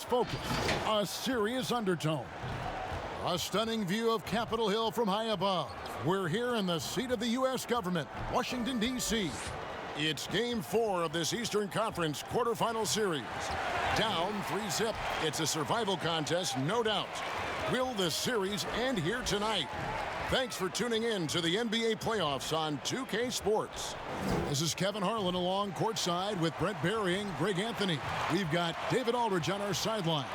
focus, a serious undertone. A stunning view of Capitol Hill from high above. We're here in the seat of the U.S. government, Washington, D.C. It's Game 4 of this Eastern Conference quarterfinal series. Down 3-zip. It's a survival contest, no doubt. Will the series end here tonight? Thanks for tuning in to the NBA playoffs on 2K Sports. This is Kevin Harlan along courtside with Brent Berry and Greg Anthony. We've got David Aldridge on our sideline.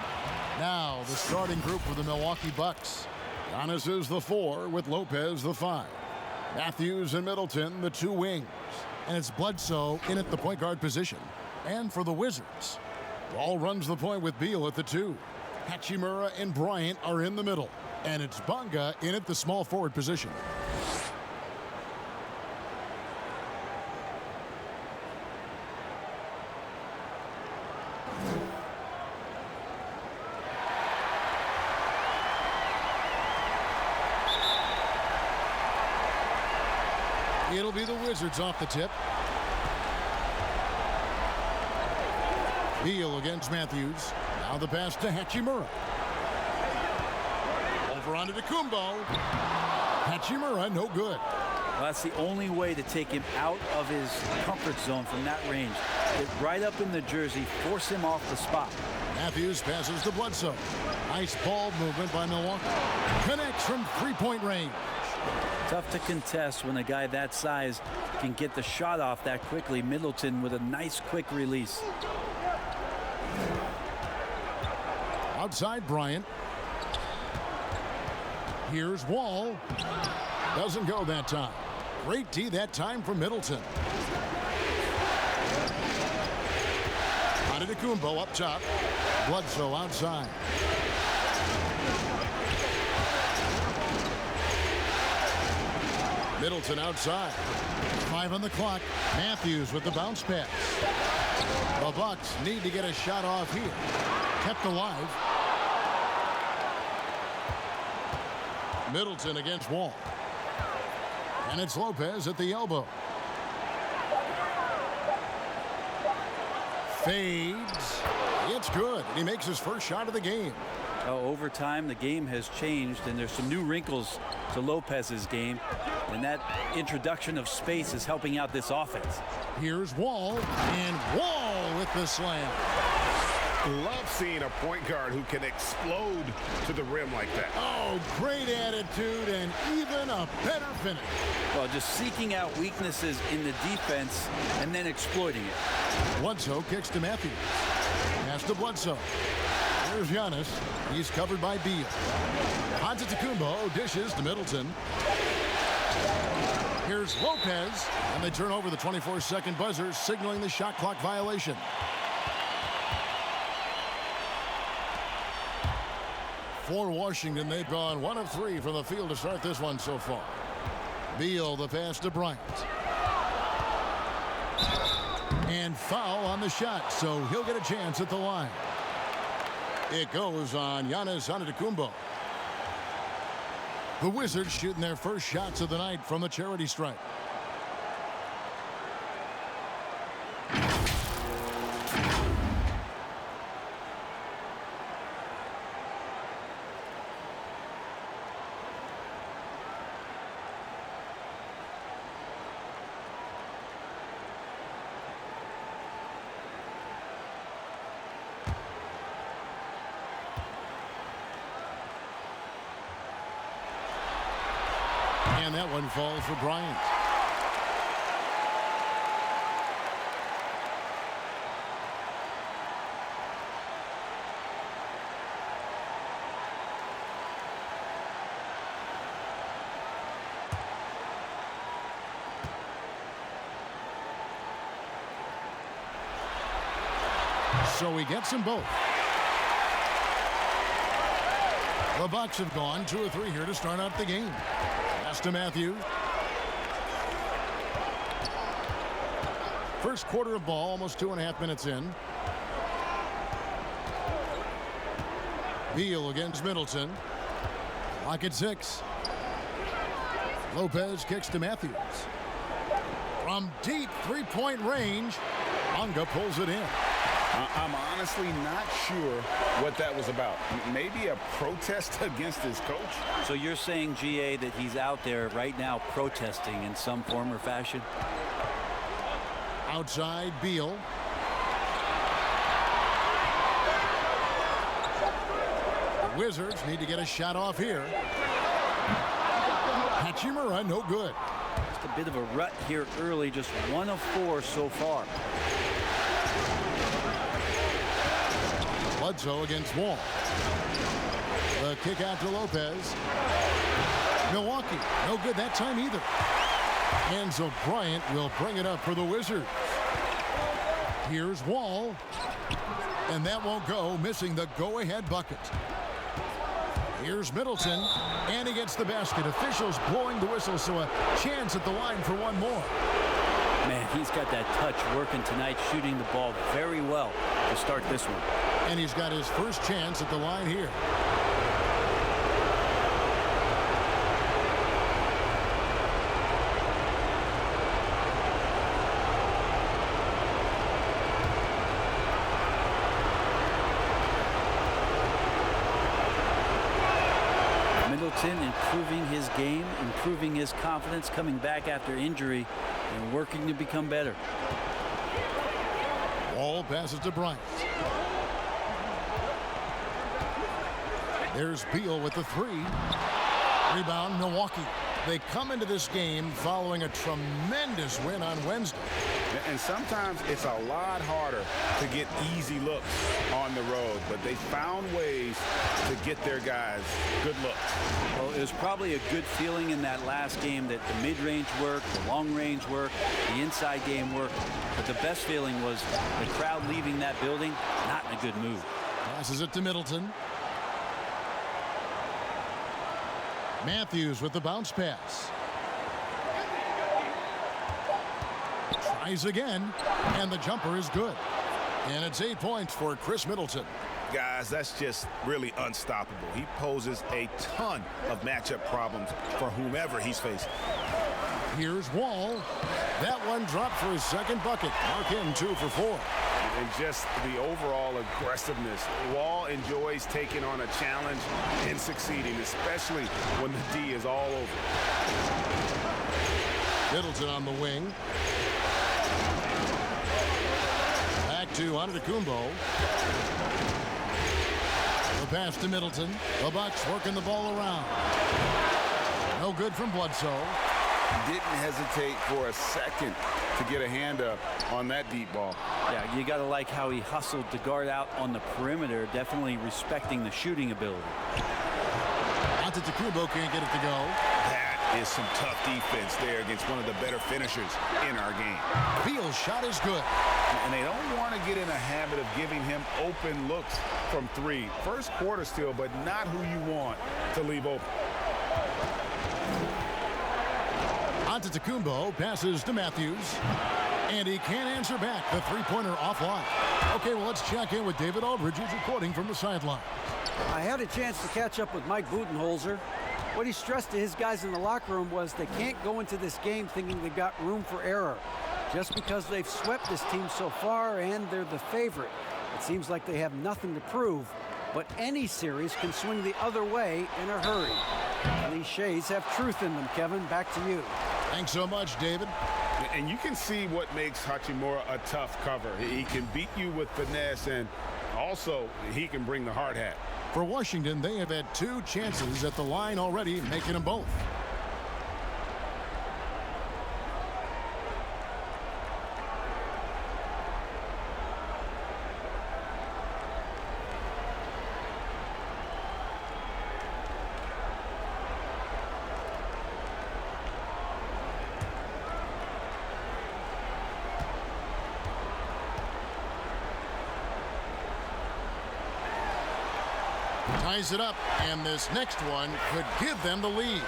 Now, the starting group for the Milwaukee Bucks. Giannis is the 4 with Lopez the 5. Matthews and Middleton, the 2 wings. And it's Bledsoe in at the point guard position. And for the Wizards, Ball runs the point with Beal at the 2. Hachimura and Bryant are in the middle. And it's Bonga in at the small forward position. It'll be the Wizards off the tip. Beal against Matthews. Now the pass to Hachimura. Over onto Kumbo. Hachimura, no good. Well, that's the only way to take him out of his comfort zone from that range. Get right up in the jersey, force him off the spot. Matthews passes to Bledsoe. Nice ball movement by Milwaukee. Connects from three-point range. Tough to contest when a guy that size can get the shot off that quickly. Middleton with a nice quick release. Outside Bryant. Here's Wall. Doesn't go that time. Great D that time from Middleton. Kumbo up top. Bledsoe outside. Middleton outside. 5 on the clock. Matthews with the bounce pass. The Bucks need to get a shot off here. Kept alive. Middleton against Wall. And it's Lopez at the elbow. Fades. It's good. He makes his first shot of the game. Over time, the game has changed, and there's some new wrinkles to Lopez's game. And that introduction of space is helping out this offense. Here's Wall, and Wall with the slam. Love seeing a point guard who can explode to the rim like that. Oh, great attitude and even a better finish. Well, just seeking out weaknesses in the defense and then exploiting it. Bledsoe kicks to Matthews. Pass to Bledsoe. Here's Giannis. He's covered by Beal. Antetokounmpo dishes to Middleton. Here's Lopez, and they turn over the 24-second buzzer, signaling the shot clock violation. For Washington, they've gone 1 of 3 from the field to start this one so far. Beal, the pass to Bryant. And foul on the shot, so he'll get a chance at the line. It goes on Giannis Antetokounmpo. The Wizards shooting their first shots of the night from the charity stripe. And that one falls for Bryant. So he gets them both. The Bucks have gone 2 of 3 here to start out the game. Pass to Matthews. First quarter of ball, almost 2.5 minutes in. Beal against Middleton. Clock at 6. Lopez kicks to Matthews. From deep 3-point range, Bonga pulls it in. I'm honestly not sure what that was about. Maybe a protest against his coach? So you're saying, GA, that he's out there right now protesting in some form or fashion? Outside, Beal. The Wizards need to get a shot off here. Hachimura, no good. Just a bit of a rut here early, just 1 of 4 so far. Bledsoe against Wall. The kick out to Lopez. Milwaukee, no good that time either. Enzo Bryant will bring it up for the Wizards. Here's Wall. And that won't go, missing the go-ahead bucket. Here's Middleton, and he gets the basket. Officials blowing the whistle, so a chance at the line for one more. Man, he's got that touch working tonight, shooting the ball very well to start this one. And he's got his first chance at the line here. Middleton improving his game, improving his confidence, coming back after injury, and working to become better. Wall passes to Bryant. There's Beal with the 3. Rebound, Milwaukee. They come into this game following a tremendous win on Wednesday. And sometimes it's a lot harder to get easy looks on the road, but they found ways to get their guys good looks. Well, it was probably a good feeling in that last game that the mid-range worked, the long-range worked, the inside game worked. But the best feeling was the crowd leaving that building not in a good mood. Passes it to Middleton. Matthews with the bounce pass. Tries again, and the jumper is good. And it's 8 points for Chris Middleton. Guys, that's just really unstoppable. He poses a ton of matchup problems for whomever he's facing. Here's Wall. That one dropped for his second bucket. Mark him 2 for 4. And just the overall aggressiveness. Wall enjoys taking on a challenge and succeeding, especially when the D is all over. Middleton on the wing. Back to Antetokounmpo. The pass to Middleton. The Bucks working the ball around. No good from Bledsoe. Didn't hesitate for a second to get a hand up on that deep ball. Yeah, you got to like how he hustled to guard out on the perimeter, definitely respecting the shooting ability. Antetokounmpo can't get it to go. That is some tough defense there against one of the better finishers in our game. Beal's shot is good. And they don't want to get in a habit of giving him open looks from 3. First quarter still, but not who you want to leave open. Antetokounmpo passes to Matthews. And he can't answer back. The three-pointer offline. Okay, well, let's check in with David Aldridge, who's reporting from the sideline. I had a chance to catch up with Mike Budenholzer. What he stressed to his guys in the locker room was they can't go into this game thinking they've got room for error. Just because they've swept this team so far and they're the favorite, it seems like they have nothing to prove. But any series can swing the other way in a hurry. Cliches have truth in them, Kevin. Back to you. Thanks so much, David. And you can see what makes Hachimura a tough cover. He can beat you with finesse, and also he can bring the hard hat. For Washington, they have had 2 chances at the line already, making them both. Ties it up, and this next one could give them the lead.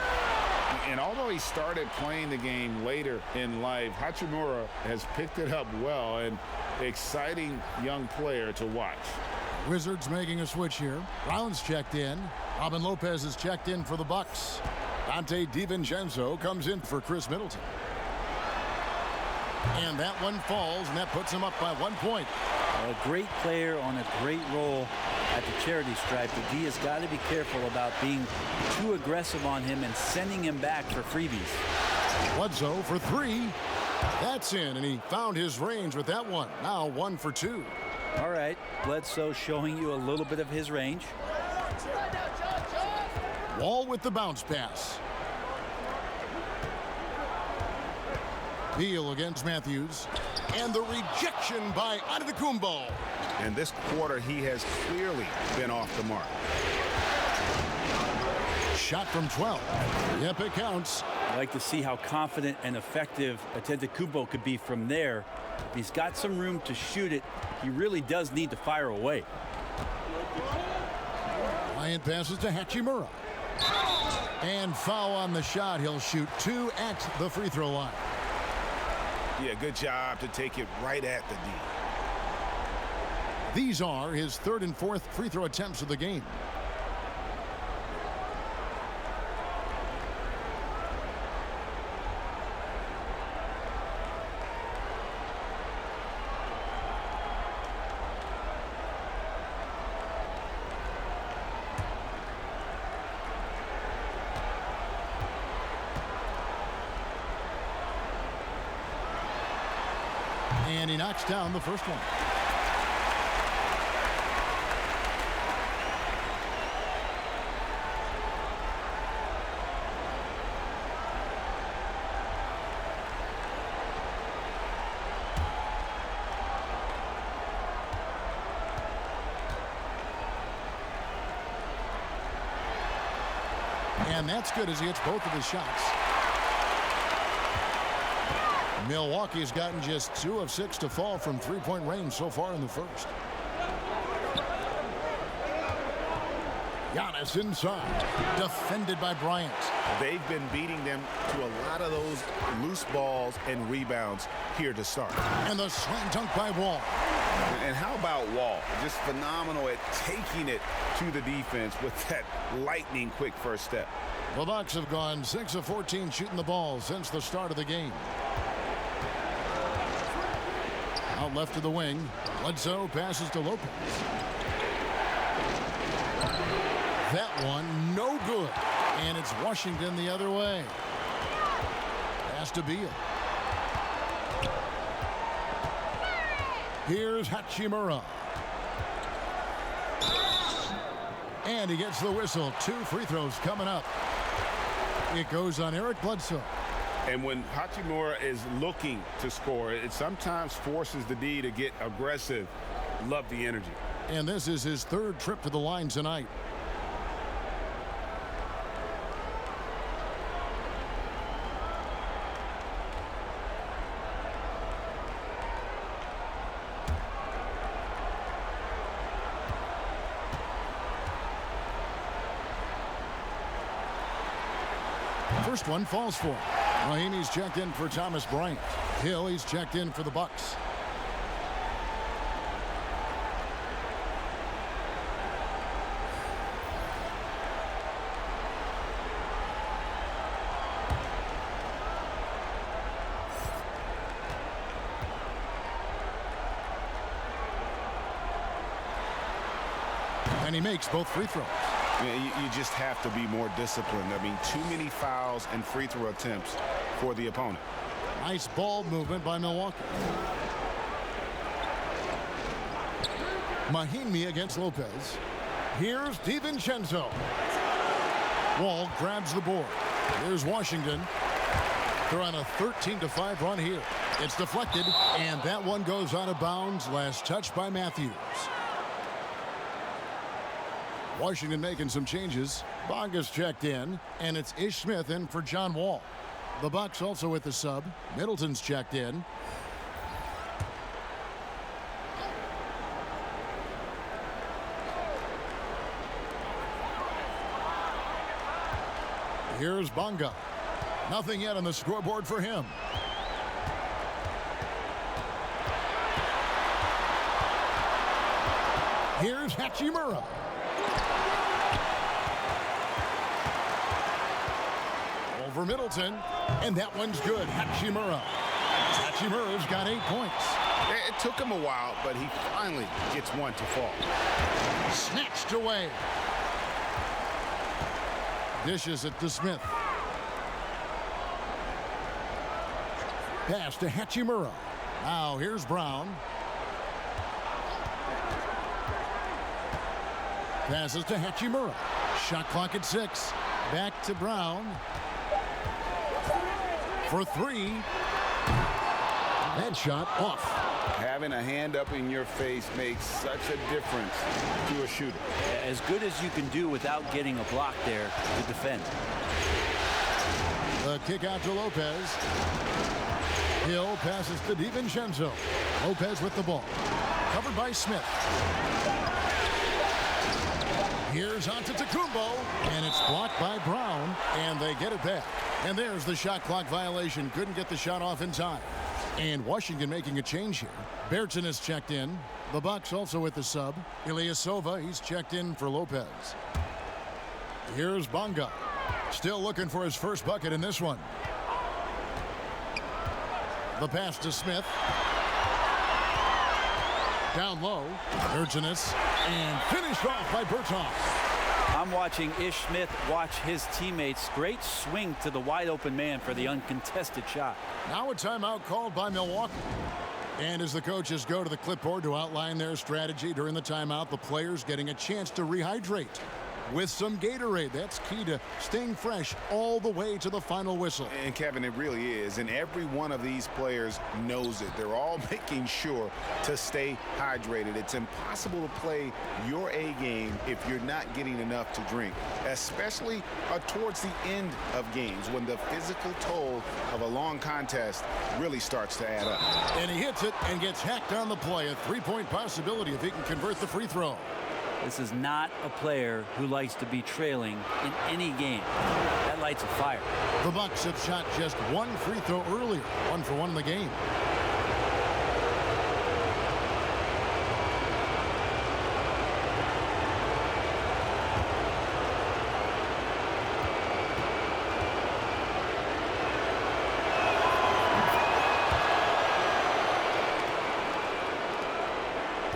And although he started playing the game later in life, Hachimura has picked it up well, and exciting young player to watch. Wizards making a switch here. Brown's checked in. Robin Lopez is checked in for the Bucks. Dante DiVincenzo comes in for Chris Middleton. And that one falls, and that puts him up by 1 point. A great player on a great role at the charity stripe. The D has got to be careful about being too aggressive on him and sending him back for freebies. Bledsoe for three. That's in, and he found his range with that one. Now 1 for 2. All right, Bledsoe showing you a little bit of his range. Wall with the bounce pass. Beal against Matthews. And the rejection by Antetokounmpo. And this quarter, he has clearly been off the mark. Shot from 12. Yep, it counts. I like to see how confident and effective Antetokounmpo could be from there. If he's got some room to shoot it, he really does need to fire away. Bryant passes to Hachimura. And foul on the shot. He'll shoot 2 at the free throw line. Yeah, good job to take it right at the D. These are his 3rd and 4th free throw attempts of the game. And he knocks down the first one. And that's good as he hits both of his shots. Milwaukee's gotten just 2 of 6 to fall from three-point range so far in the first. Giannis inside, defended by Bryant. They've been beating them to a lot of those loose balls and rebounds here to start. And the slam dunk by Wall. And how about Wall? Just phenomenal at taking it to the defense with that lightning quick first step. The Bucks have gone 6 of 14 shooting the ball since the start of the game. Out left of the wing, Bledsoe passes to Lopez. That one, no good. And it's Washington the other way. Pass to Beal. Here's Hachimura. And he gets the whistle. 2 free throws coming up. It goes on Eric Bledsoe. And when Hachimura is looking to score, it sometimes forces the D to get aggressive. Love the energy. And this is his 3rd trip to the line tonight. First one falls for him. Mahinmi's checked in for Thomas Bryant. Hill, he's checked in for the Bucks. And he makes both free throws. You just have to be more disciplined. I mean, too many fouls and free throw attempts for the opponent. Nice ball movement by Milwaukee. Mahinmi against Lopez. Here's DiVincenzo. Wall grabs the board. Here's Washington. They're on a 13-5 run here. It's deflected, and that one goes out of bounds. Last touch by Matthews. Washington making some changes. Bonga's checked in, and it's Ish Smith in for John Wall. The Bucks also with the sub. Middleton's checked in. Here's Bonga. Nothing yet on the scoreboard for him. Here's Hachimura. Over Middleton, and that one's good. Hachimura's got 8 points. It took him a while, but he finally gets one to fall. Snatched away. Dishes it to Smith. Pass to Hachimura. Now here's Brown. Passes to Hachimura. Shot clock at 6. Back to Brown. For 3. That shot off. Having a hand up in your face makes such a difference to a shooter. As good as you can do without getting a block there to defend. The kick out to Lopez. Hill passes to DiVincenzo. Lopez with the ball. Covered by Smith. Here's on to Tacumbo. And it's blocked by Brown. And they get it back. And there's the shot clock violation. Couldn't get the shot off in time. And Washington making a change here. Bertson has checked in. The Bucks also with the sub. Ilyasova, he's checked in for Lopez. Here's Bonga. Still looking for his first bucket in this one. The pass to Smith. Down low. Bertsonis. And finished off by Bertans. I'm watching Ish Smith watch his teammates. Great swing to the wide open man for the uncontested shot. Now a timeout called by Milwaukee. And as the coaches go to the clipboard to outline their strategy during the timeout, the players getting a chance to rehydrate with some Gatorade. That's key to staying fresh all the way to the final whistle. And Kevin, it really is. And every one of these players knows it. They're all making sure to stay hydrated. It's impossible to play your A game if you're not getting enough to drink, especially towards the end of games when the physical toll of a long contest really starts to add up. And he hits it and gets hacked on the play. A three-point possibility if he can convert the free throw. This is not a player who likes to be trailing in any game. That lights a fire. The Bucks have shot just one free throw earlier. 1 for 1 in the game.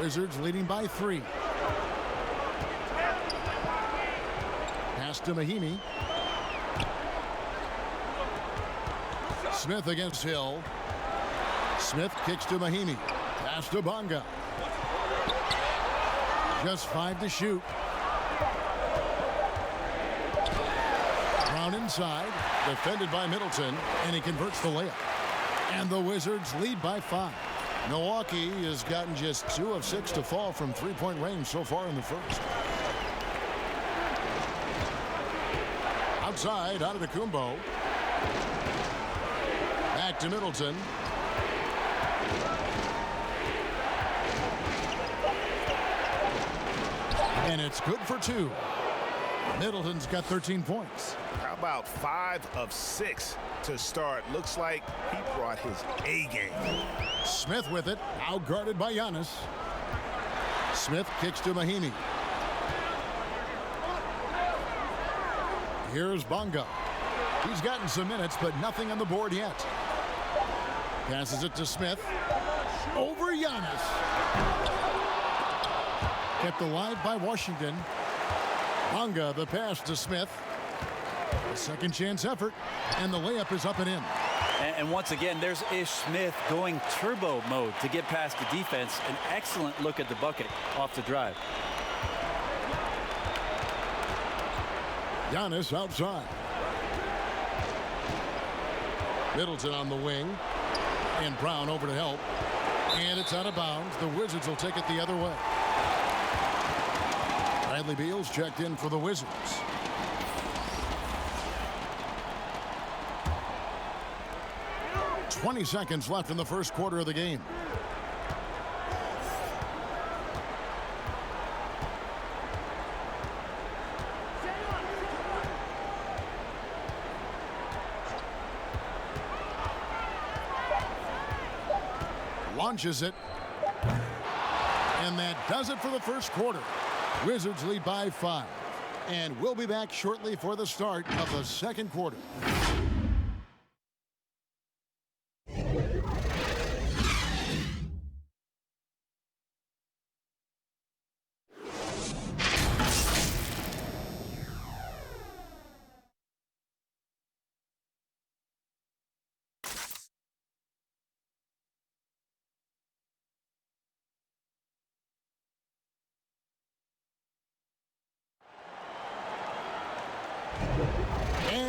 Wizards leading by 3. Pass to Mahimi. Smith against Hill. Smith kicks to Mahimi. Pass to Bonga. Just 5 to shoot. Brown inside. Defended by Middleton. And he converts the layup. And the Wizards lead by 5. Milwaukee has gotten just 2 of 6 to fall from three-point range so far in the first. Outside, out of Tacumbo. Back to Middleton. And it's good for 2. Middleton's got 13 points. How about 5 of 6 to start? Looks like he brought his A game. Smith with it, out guarded by Giannis. Smith kicks to Mahimi. Here's Bonga. He's gotten some minutes, but nothing on the board yet. Passes it to Smith. Over Giannis. Kept alive by Washington. Bonga, the pass to Smith. A second chance effort, and the layup is up and in. And once again, there's Ish Smith going turbo mode to get past the defense. An excellent look at the bucket off the drive. Giannis outside. Middleton on the wing. And Brown over to help. And it's out of bounds. The Wizards will take it the other way. Bradley Beal's checked in for the Wizards. .20 seconds left in the first quarter of the game. Launches it. And that does it for the first quarter. Wizards lead by 5. And we'll be back shortly for the start of the second quarter.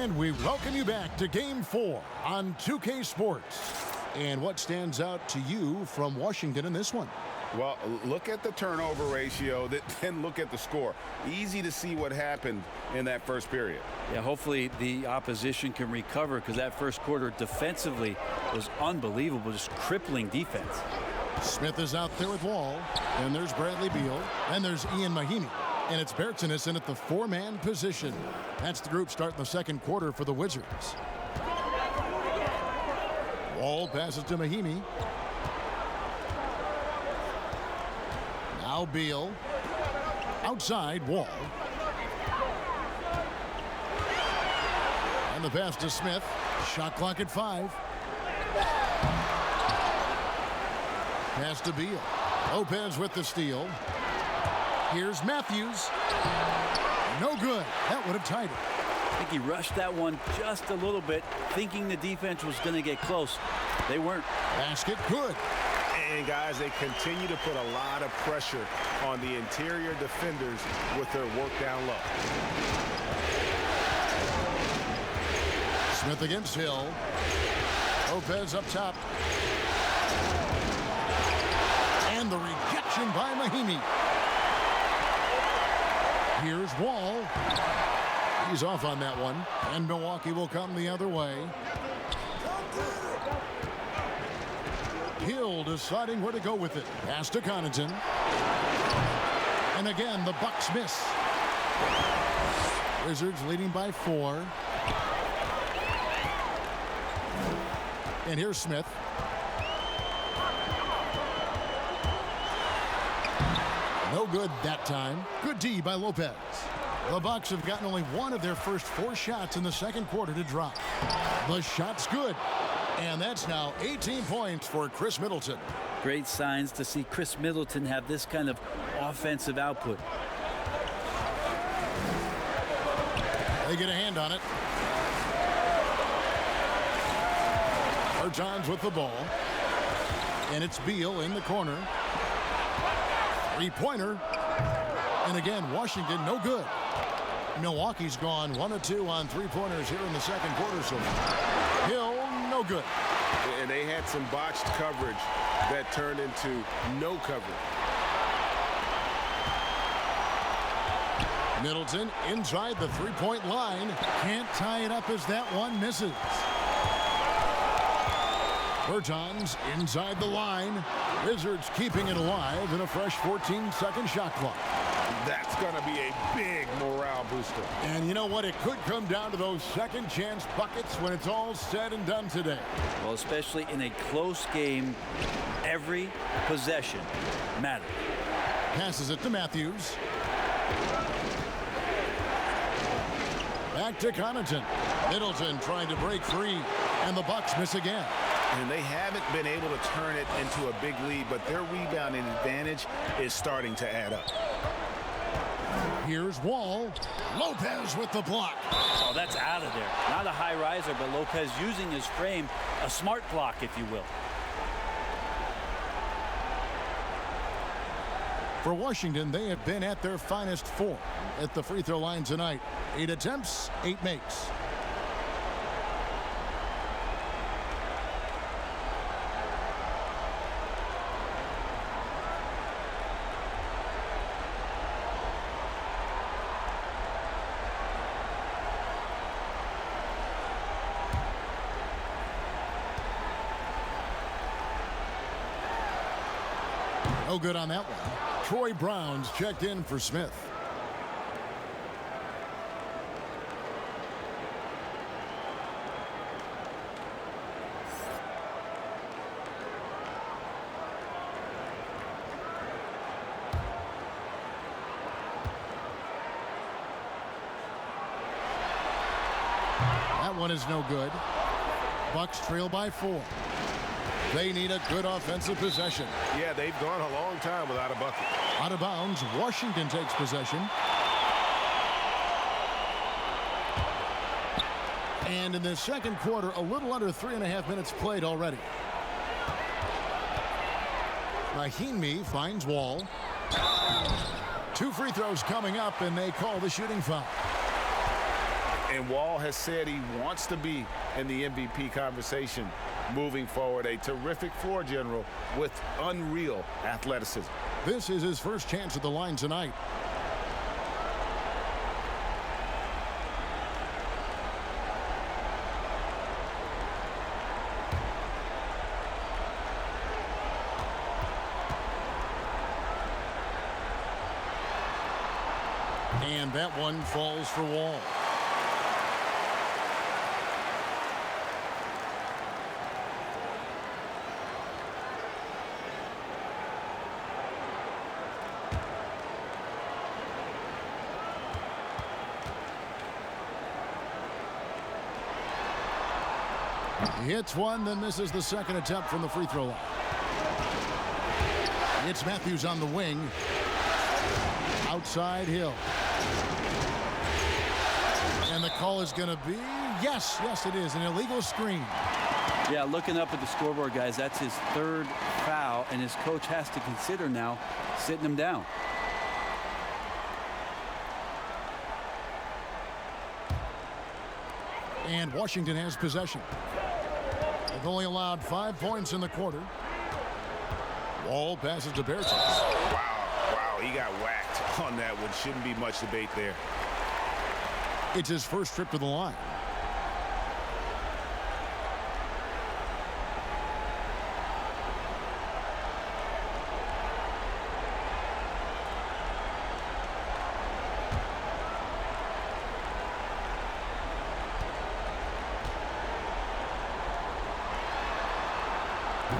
And we welcome you back to Game 4 on 2K Sports. And what stands out to you from Washington in this one? Well, look at the turnover ratio, then look at the score. Easy to see what happened in that first period. Yeah, hopefully the opposition can recover, because that first quarter defensively was unbelievable, just crippling defense. Smith is out there with Wall, and there's Bradley Beal, and there's Ian Mahinmi. And it's Bertans in at the four-man position. That's the group starting the second quarter for the Wizards. Wall passes to Mahinmi. Now Beal. Outside, Wall. And the pass to Smith. Shot clock at 5. Pass to Beal. Lopez with the steal. Here's Matthews. No good. That would have tied it. I think he rushed that one just a little bit, thinking the defense was going to get close. They weren't. Basket good. And guys, they continue to put a lot of pressure on the interior defenders with their work down low. Smith against Hill. Lopez up top. And the rejection by Mahinmi. Here's Wall. He's off on that one. And Milwaukee will come the other way. Hill deciding where to go with it. Pass to Connaughton. And again, the Bucks miss. Wizards leading by 4. And here's Smith. No good that time. Good D by Lopez. The Bucks have gotten only one of their first 4 shots in the second quarter to drop. The shot's good. And that's now 18 points for Chris Middleton. Great signs to see Chris Middleton have this kind of offensive output. They get a hand on it. Bertans with the ball. And it's Beal in the corner. Three-pointer. And again, Washington no good. Milwaukee's gone 1 of 2 on three-pointers here in the second quarter. So Hill, no good. And they had some botched coverage that turned into no coverage. Middleton inside the three-point line. Can't tie it up as that one misses. Bertans inside the line. Wizards keeping it alive in a fresh 14-second shot clock. That's going to be a big morale booster. And you know what? It could come down to those second chance buckets when it's all said and done today. Well, especially in a close game, every possession matters. Passes it to Matthews. Back to Connaughton. Middleton trying to break free, and the Bucks miss again. And they haven't been able to turn it into a big lead, but their rebounding advantage is starting to add up. Here's Wall. Lopez with the block. Oh, that's out of there. Not a high riser, but Lopez using his frame, a smart block, if you will. For Washington, they have been at their finest 4 at the free throw line tonight. 8 attempts, 8 makes. No good on that one. Troy Brown's checked in for Smith. That one is no good. Bucks trail by 4. They need a good offensive possession. Yeah, they've gone a long time without a bucket. Out of bounds, Washington takes possession. And in the second quarter, a little under 3.5 minutes played already. Mahinmi finds Wall. 2 free throws coming up, and they call the shooting foul. And Wall has said he wants to be in the MVP conversation moving forward. A terrific floor general with unreal athleticism. This is his first chance at the line tonight. And that one falls for Wall. He hits one, then misses the second attempt from the free throw line. It's Matthews on the wing. Outside Hill. And the call is going to be, yes, it is, an illegal screen. Yeah, looking up at the scoreboard, guys, that's his third foul, and his coach has to consider now sitting him down. And Washington has possession. They've only allowed 5 points in the quarter. Wall passes to Bertans. Wow, he got whacked on that one. Shouldn't be much debate there. It's his first trip to the line.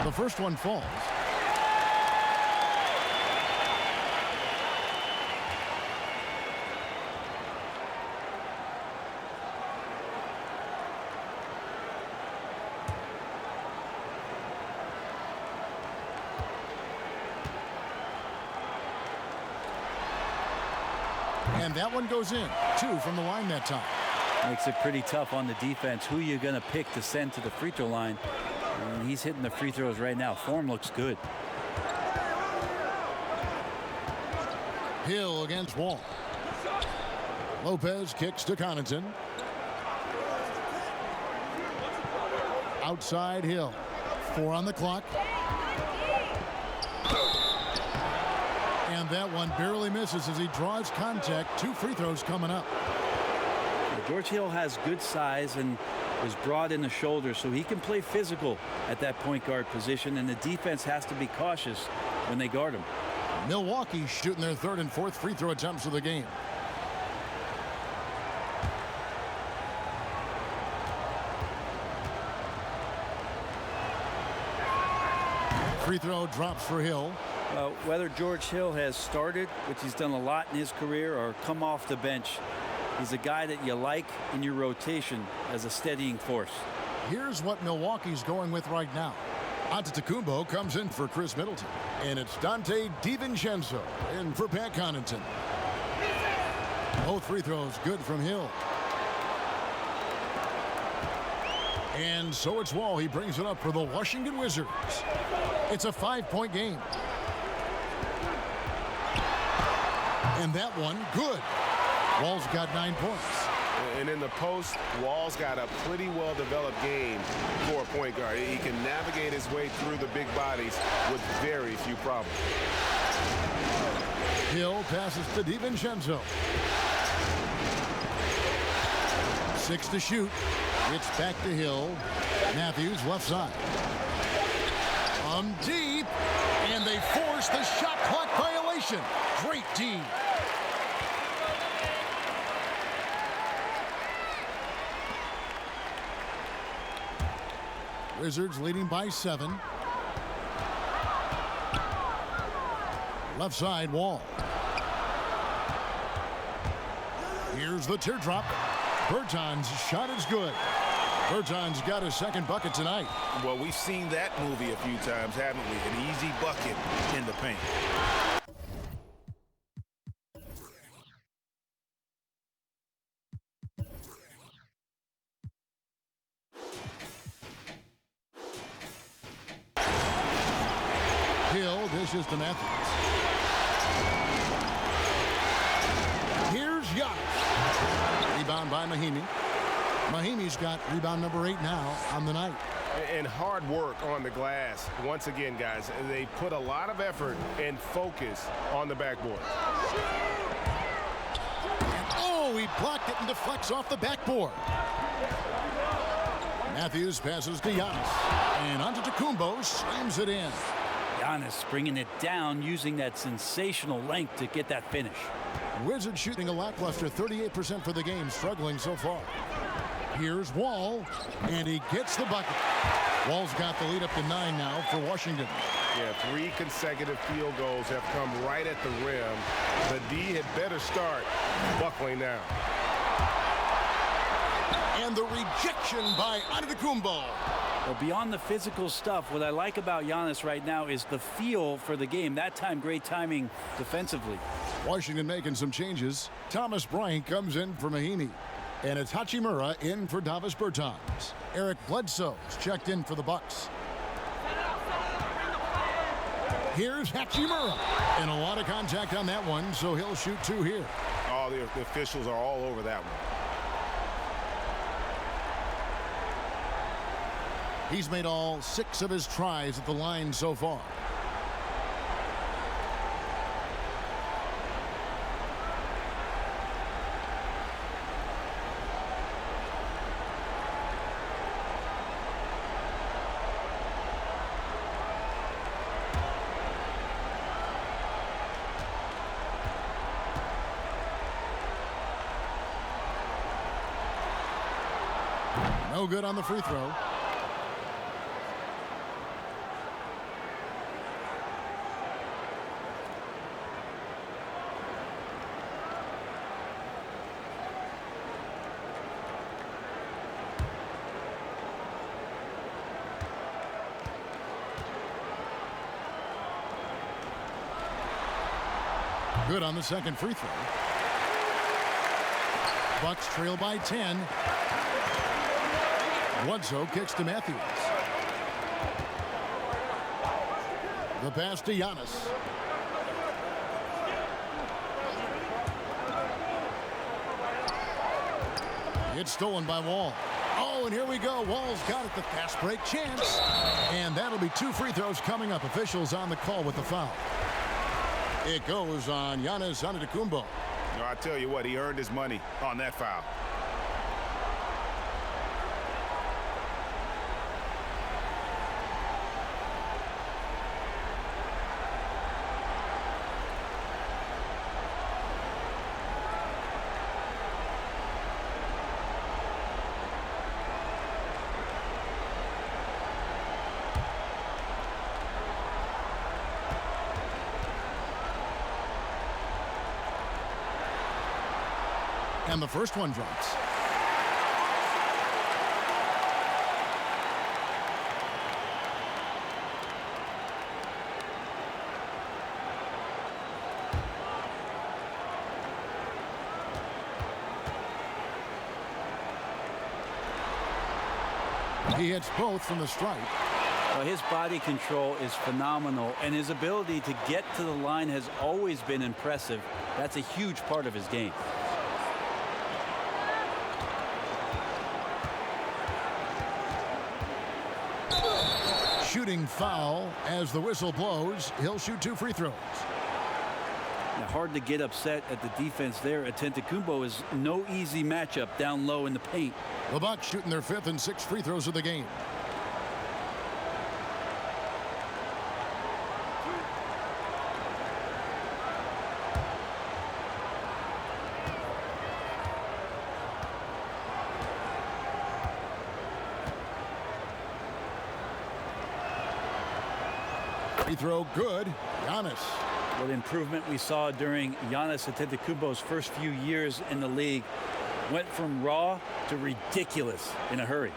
The first one falls. And that one goes in. 2 from the line that time. Makes it pretty tough on the defense. Who you going to pick to send to the free throw line? And he's hitting the free throws right now. Form looks good. Hill against Wall. Lopez kicks to Connaughton. Outside Hill. 4 on the clock. And that one barely misses as he draws contact. 2 free throws coming up. George Hill has good size and is broad in the shoulders, so he can play physical at that point guard position, and the defense has to be cautious when they guard him. Milwaukee shooting their 3rd and 4th free throw attempts of the game. Free throw drops for Hill. Whether George Hill has started, which he's done a lot in his career, or come off the bench, he's a guy that you like in your rotation as a steadying force. Here's what Milwaukee's going with right now. Antetokounmpo comes in for Chris Middleton. And it's Dante DiVincenzo in for Pat Connaughton. Both free throws good from Hill. And so it's Wall. He brings it up for the Washington Wizards. It's a 5-point game. And that one, good. Wall's got 9 points. And in the post, Wall's got a pretty well-developed game for a point guard. He can navigate his way through the big bodies with very few problems. Hill passes to DiVincenzo. 6 to shoot. It's back to Hill. Matthews left side. Deep. And they force the shot clock violation. Great D. Wizards leading by 7. Left side, Wall. Here's the teardrop. Bertans' shot is good. Bertans got his 2nd bucket tonight. Well, we've seen that movie a few times, haven't we? An easy bucket in the paint. Hill dishes to Matthews. Here's Giannis. Rebound by Mahimi. Mahimi's got rebound number 8 now on the night. And hard work on the glass. Once again, guys, they put a lot of effort and focus on the backboard. And oh, he blocked it and deflects off the backboard. Matthews passes to Giannis. And Antetokounmpo slams it in. Giannis bringing it down, using that sensational length to get that finish. Wizards shooting a lackluster 38% for the game, struggling so far. Here's Wall, and he gets the bucket. Wall's got the lead up to 9 now for Washington. Yeah, 3 consecutive field goals have come right at the rim. The D had better start buckling now. And the rejection by Antetokounmpo. Well, beyond the physical stuff, what I like about Giannis right now is the feel for the game. That time, great timing defensively. Washington making some changes. Thomas Bryant comes in for Mahimi. And it's Hachimura in for Davis Bertans. Eric Bledsoe's checked in for the Bucks. Here's Hachimura. And a lot of contact on that one, so he'll shoot 2 here. Oh, the officials are all over that one. He's made all 6 of his tries at the line so far. No good on the free throw. Good on the second free throw. Bucks trail by 10. Bledsoe kicks to Matthews. The pass to Giannis. It's stolen by Wall. Oh, and here we go. Wall's got it. The fast break chance. And that'll be 2 free throws coming up. Officials on the call with the foul. It goes on Giannis Antetokounmpo. No, I tell you what, he earned his money on that foul. And the first one drops. He hits both from the stripe. Well, his body control is phenomenal, and his ability to get to the line has always been impressive. That's a huge part of his game. Shooting foul as the whistle blows. He'll shoot 2 free throws. Now, hard to get upset at the defense there. Antetokounmpo is no easy matchup down low in the paint. The Bucks shooting their 5th and 6th free throws of the game. Free throw good. Giannis. What improvement we saw during Giannis Antetokounmpo's first few years in the league. Went from raw to ridiculous in a hurry.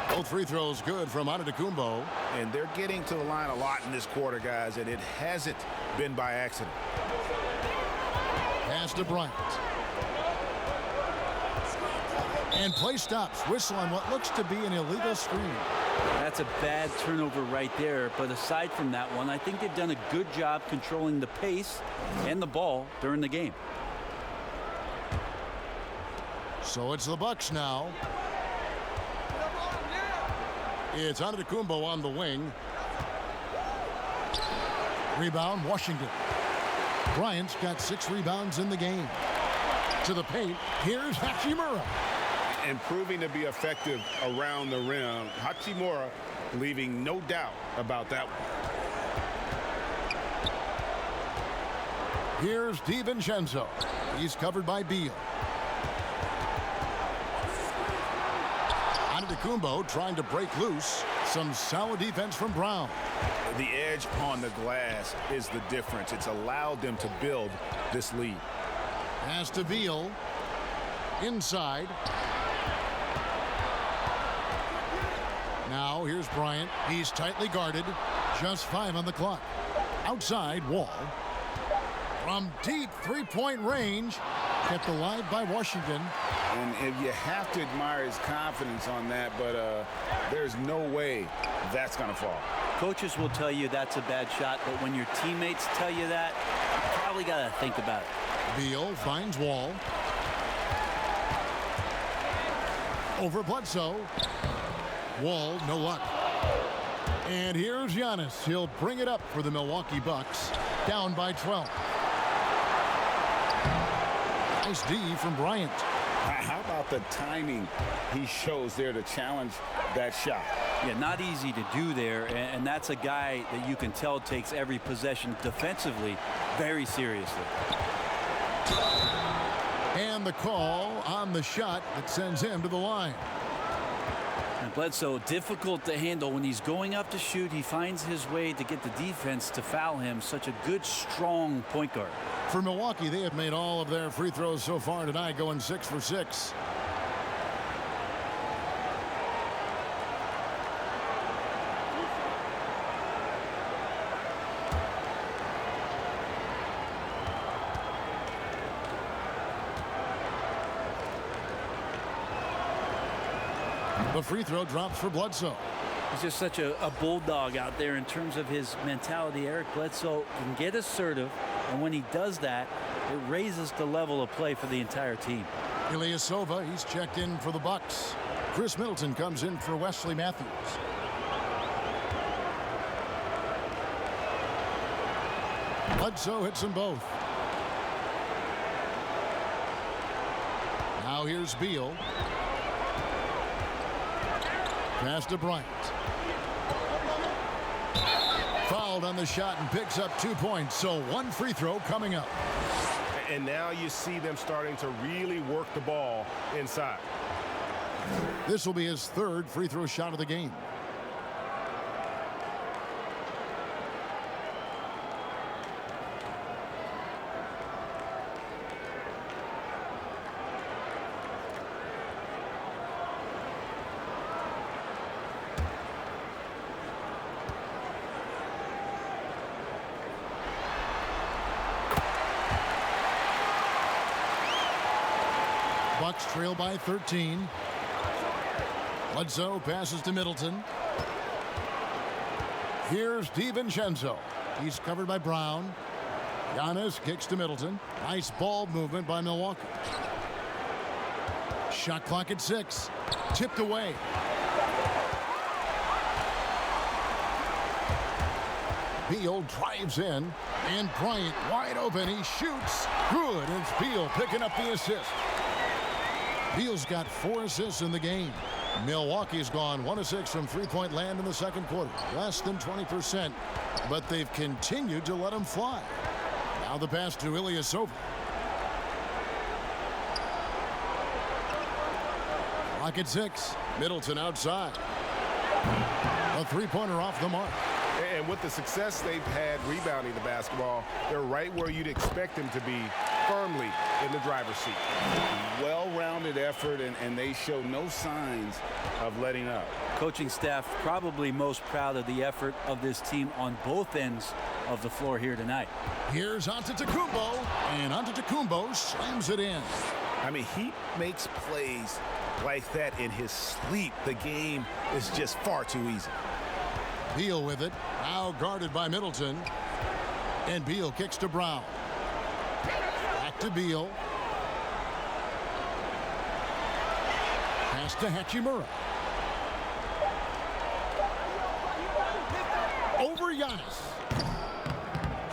Both free throws good from Antetokounmpo. And they're getting to the line a lot in this quarter, guys, and it hasn't been by accident. Pass to Bryant. And play stops. Whistle on what looks to be an illegal screen. That's a bad turnover right there. But aside from that one, I think they've done a good job controlling the pace and the ball during the game. So it's the Bucks now. It's Antetokounmpo on the wing. Rebound, Washington. Bryant's got 6 rebounds in the game. To the paint, here's Hachimura. And proving to be effective around the rim. Hachimura leaving no doubt about that one. Here's DiVincenzo. He's covered by Beal. Antetokounmpo trying to break loose. Some solid defense from Brown. The edge on the glass is the difference. It's allowed them to build this lead. Pass to Beal. Inside. Now here's Bryant. He's tightly guarded. Just 5 on the clock. Outside, Wall. From deep three-point range. Kept alive by Washington. And you have to admire his confidence on that, but there's no way that's going to fall. Coaches will tell you that's a bad shot, but when your teammates tell you that, you probably got to think about it. Beal finds Wall. Over Bledsoe. Wall, no luck. And here's Giannis. He'll bring it up for the Milwaukee Bucks. Down by 12. Nice D from Bryant. How about the timing he shows there to challenge that shot? Yeah, not easy to do there, and that's a guy that you can tell takes every possession defensively very seriously. And the call on the shot that sends him to the line. And Bledsoe, difficult to handle when he's going up to shoot. He finds his way to get the defense to foul him. Such a good, strong point guard. For Milwaukee, they have made all of their free throws so far tonight, going 6 for 6. The free throw drops for Bledsoe. He's just such a bulldog out there in terms of his mentality. Eric Bledsoe can get assertive, and when he does that, it raises the level of play for the entire team. Ilyasova, he's checked in for the Bucks. Chris Middleton comes in for Wesley Matthews. Bledsoe hits them both. Now here's Beal. Pass to Bryant. Fouled on the shot and picks up 2 points. So 1 free throw coming up. And now you see them starting to really work the ball inside. This will be his 3rd free throw shot of the game. Bucks trail by 13. Bledsoe passes to Middleton. Here's DiVincenzo. He's covered by Brown. Giannis kicks to Middleton. Nice ball movement by Milwaukee. Shot clock at 6. Tipped away. Beal drives in. And Bryant wide open. He shoots. Good. And it's Beal picking up the assist. Beal's got 4 assists in the game. Milwaukee's gone 1 of 6 from three-point land in the second quarter. Less than 20%, but they've continued to let him fly. Now the pass to Ilyasova. Clock at 6. Middleton outside. A three-pointer off the mark. And with the success they've had rebounding the basketball, they're right where you'd expect them to be, firmly in the driver's seat. Well-rounded effort, and they show no signs of letting up. Coaching staff probably most proud of the effort of this team on both ends of the floor here tonight. Here's Antetokounmpo, and Antetokounmpo slams it in. I mean, he makes plays like that in his sleep. The game is just far too easy. Beal with it. Now guarded by Middleton. And Beal kicks to Brown. Back to Beal. Pass to Hachimura. Over Giannis.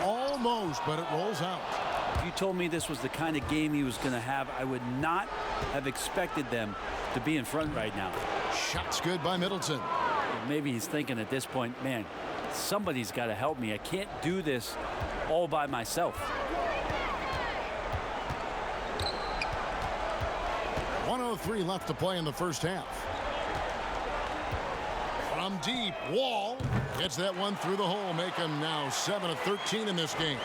Almost, but it rolls out. If you told me this was the kind of game he was going to have, I would not have expected them to be in front right now. Shot's good by Middleton. Maybe he's thinking at this point, man, somebody's got to help me. I can't do this all by myself. 1:03 left to play in the first half. From deep, Wall gets that one through the hole, make him now 7 of 13 in this game.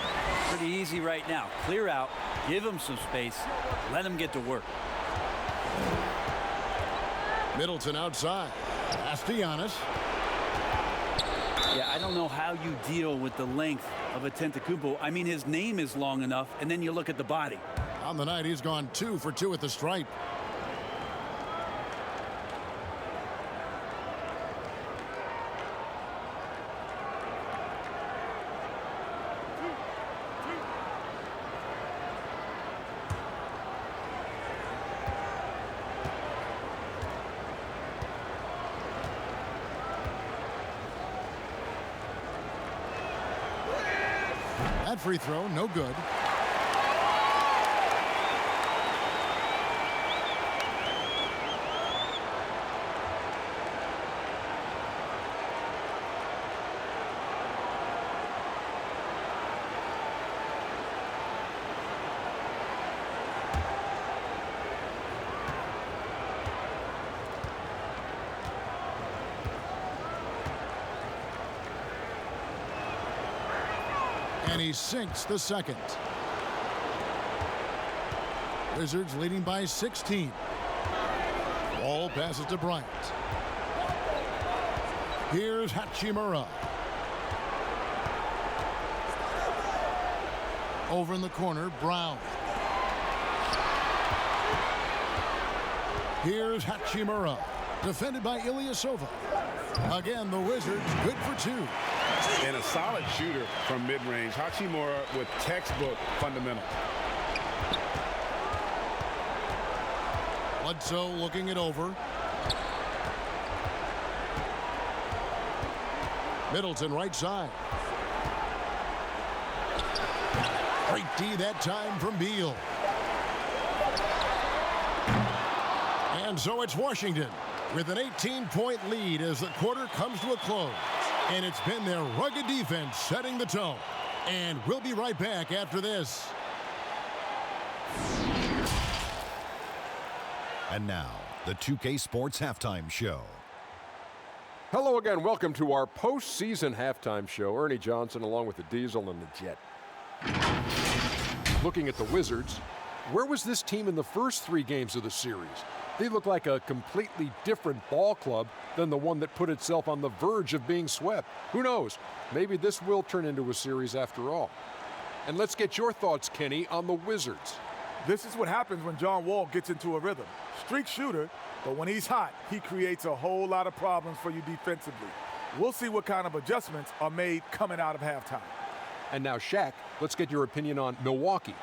Pretty easy right now. Clear out, give him some space, let him get to work. Middleton outside. Pass to Giannis. Yeah, I don't know how you deal with the length of a Antetokounmpo. I mean, his name is long enough, and then you look at the body. On the night, he's gone 2 for 2 at the stripe. That free throw, no good. And he sinks the second. Wizards leading by 16. Ball passes to Bryant. Here's Hachimura. Over in the corner, Brown. Here's Hachimura. Defended by Ilyasova. Again, the Wizards good for 2. And a solid shooter from mid-range. Hachimura with textbook fundamentals. Bledsoe looking it over. Middleton right side. Great D that time from Beal. And so it's Washington with an 18-point lead as the quarter comes to a close. And it's been their rugged defense setting the tone. And we'll be right back after this. And now, the 2K Sports Halftime Show. Hello again. Welcome to our postseason halftime show. Ernie Johnson along with the Diesel and the Jet. Looking at the Wizards, where was this team in the first 3 games of the series? They look like a completely different ball club than the one that put itself on the verge of being swept. Who knows? Maybe this will turn into a series after all. And let's get your thoughts, Kenny, on the Wizards. This is what happens when John Wall gets into a rhythm. Streak shooter, but when he's hot, he creates a whole lot of problems for you defensively. We'll see what kind of adjustments are made coming out of halftime. And now, Shaq, let's get your opinion on Milwaukee.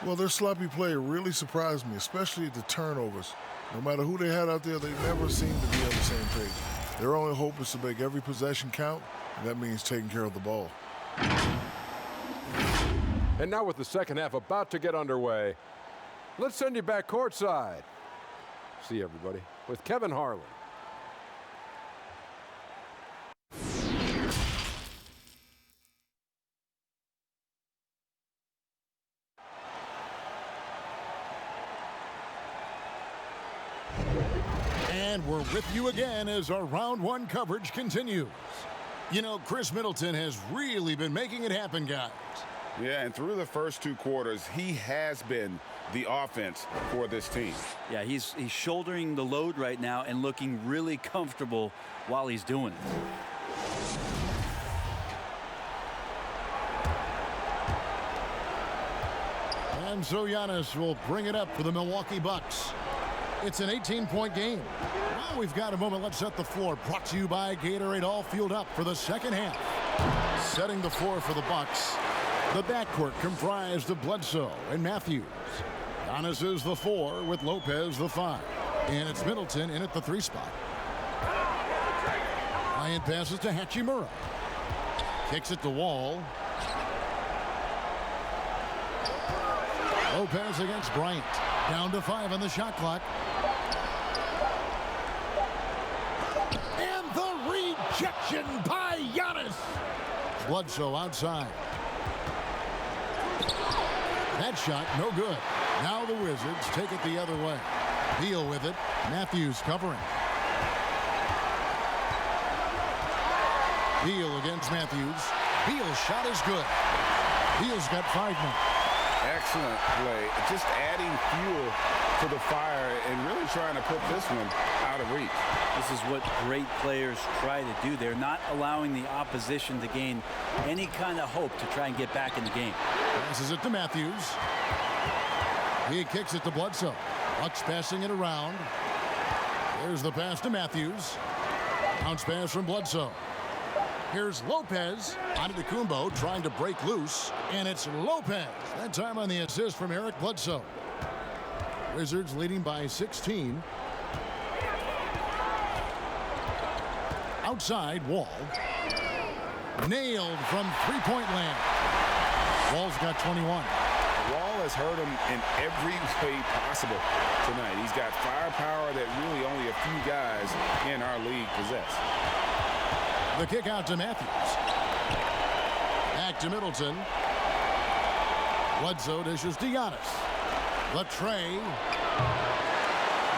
Well, their sloppy play really surprised me, especially the turnovers. No matter who they had out there, they never seemed to be on the same page. Their only hope is to make every possession count, and that means taking care of the ball. And now with the second half about to get underway, let's send you back courtside. See you, everybody, with Kevin Harlan. And we're with you again as our round 1 coverage continues. You know, Chris Middleton has really been making it happen, guys. Yeah, and through the first 2 quarters, he has been the offense for this team. Yeah, he's shouldering the load right now and looking really comfortable while he's doing it. And so Giannis will bring it up for the Milwaukee Bucks. It's an 18-point game. Well, we've got a moment. Let's set the floor. Brought to you by Gatorade. All fueled up for the second half. Setting the floor for the Bucks. The backcourt comprised of Bledsoe and Matthews. Giannis is the 4 with Lopez the 5. And it's Middleton in at the 3 spot. Bryant passes to Hachimura. Kicks it to Wall. Lopez against Bryant. Down to 5 on the shot clock. And the rejection by Giannis. Bledsoe outside. That shot no good. Now the Wizards take it the other way. Beal with it. Matthews covering. Beal against Matthews. Beal's shot is good. Beal's got 5 now. Excellent play. Just adding fuel to the fire and really trying to put this one out of reach. This is what great players try to do. They're not allowing the opposition to gain any kind of hope to try and get back in the game. Passes it to Matthews. He kicks it to Bledsoe. Bucks passing it around. There's the pass to Matthews. Bounce pass from Bledsoe. Here's Lopez. Antetokounmpo trying to break loose. And it's Lopez. That time on the assist from Eric Bledsoe. Wizards leading by 16. Outside, Wall. Nailed from three-point land. Wall's got 21. Wall has hurt him in every way possible tonight. He's got firepower that really only a few guys in our league possess. The kick out to Matthews. Back to Middleton. Bledsoe dishes to Giannis. The tray.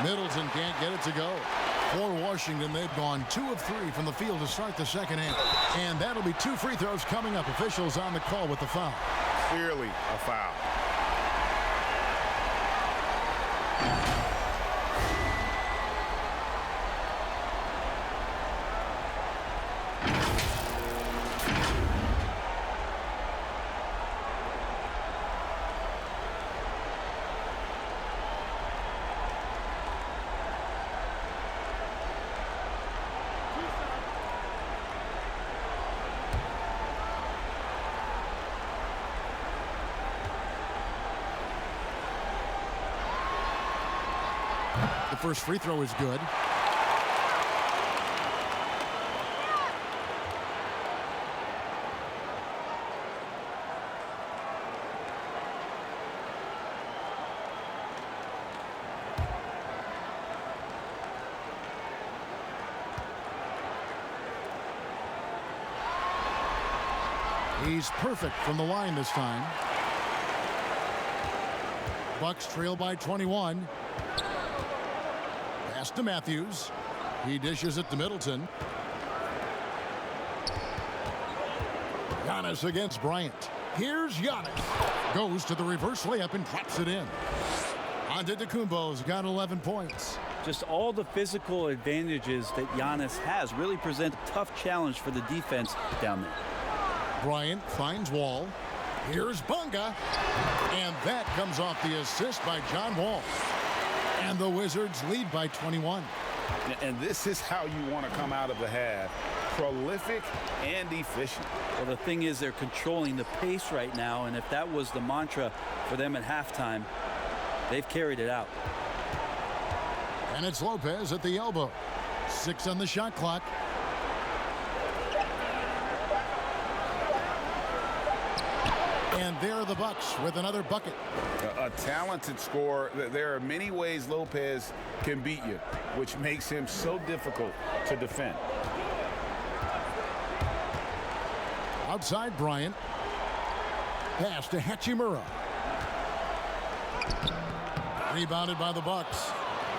Middleton can't get it to go. For Washington, they've gone 2 of 3 from the field to start the second half. And that'll be 2 free throws coming up. Officials on the call with the foul. Clearly a foul. The first free throw is good. He's perfect from the line this time. Bucks trail by 21. Pass to Matthews. He dishes it to Middleton. Giannis against Bryant. Here's Giannis. Goes to the reverse layup and drops it in. Antetokounmpo's got 11 points. Just all the physical advantages that Giannis has really present a tough challenge for the defense down there. Bryant finds Wall. Here's Bunga. And that comes off the assist by John Wall. And the Wizards lead by 21. And this is how you want to come out of the half. Prolific and efficient. Well, the thing is, they're controlling the pace right now, and if that was the mantra for them at halftime, they've carried it out. And it's Lopez at the elbow. 6 on the shot clock. And there are the Bucks with another bucket. A talented scorer. There are many ways Lopez can beat you, which makes him so difficult to defend. Outside Bryant. Pass to Hachimura. Rebounded by the Bucks.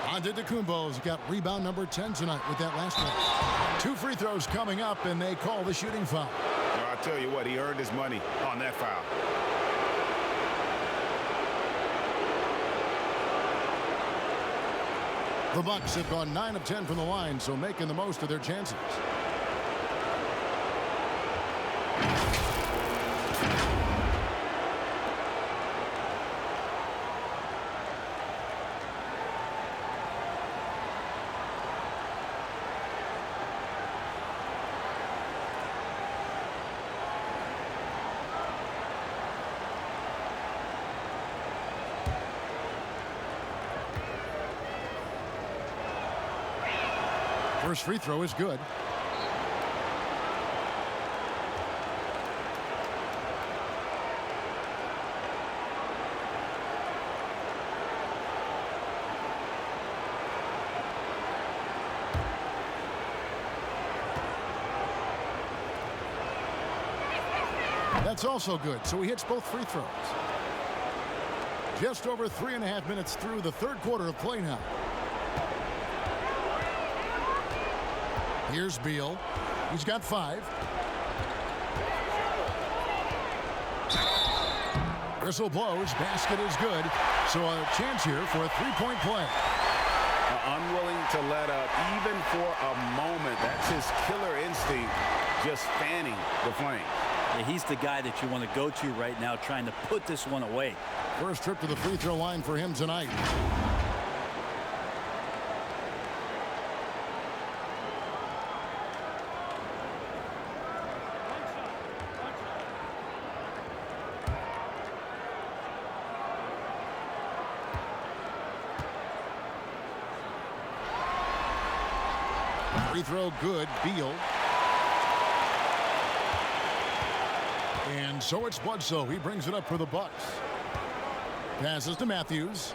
Antetokounmpo's got rebound number 10 tonight with that last one. 2 free throws coming up, and they call the shooting foul. I'll tell you what, he earned his money on that foul. The Bucks have gone 9 of 10 from the line, so making the most of their chances. First free throw is good. That's also good, so he hits both free throws. Just over 3.5 minutes through the third quarter of play now. Here's Beal. He's got 5. Whistle blows. Basket is good. So a chance here for a three-point play. Unwilling to let up even for a moment. That's his killer instinct, just fanning the flame. Yeah, he's the guy that you want to go to right now, trying to put this one away. First trip to the free throw line for him tonight. Free throw good. Beal. And so it's Bledsoe. He brings it up for the Bucks. Passes to Matthews.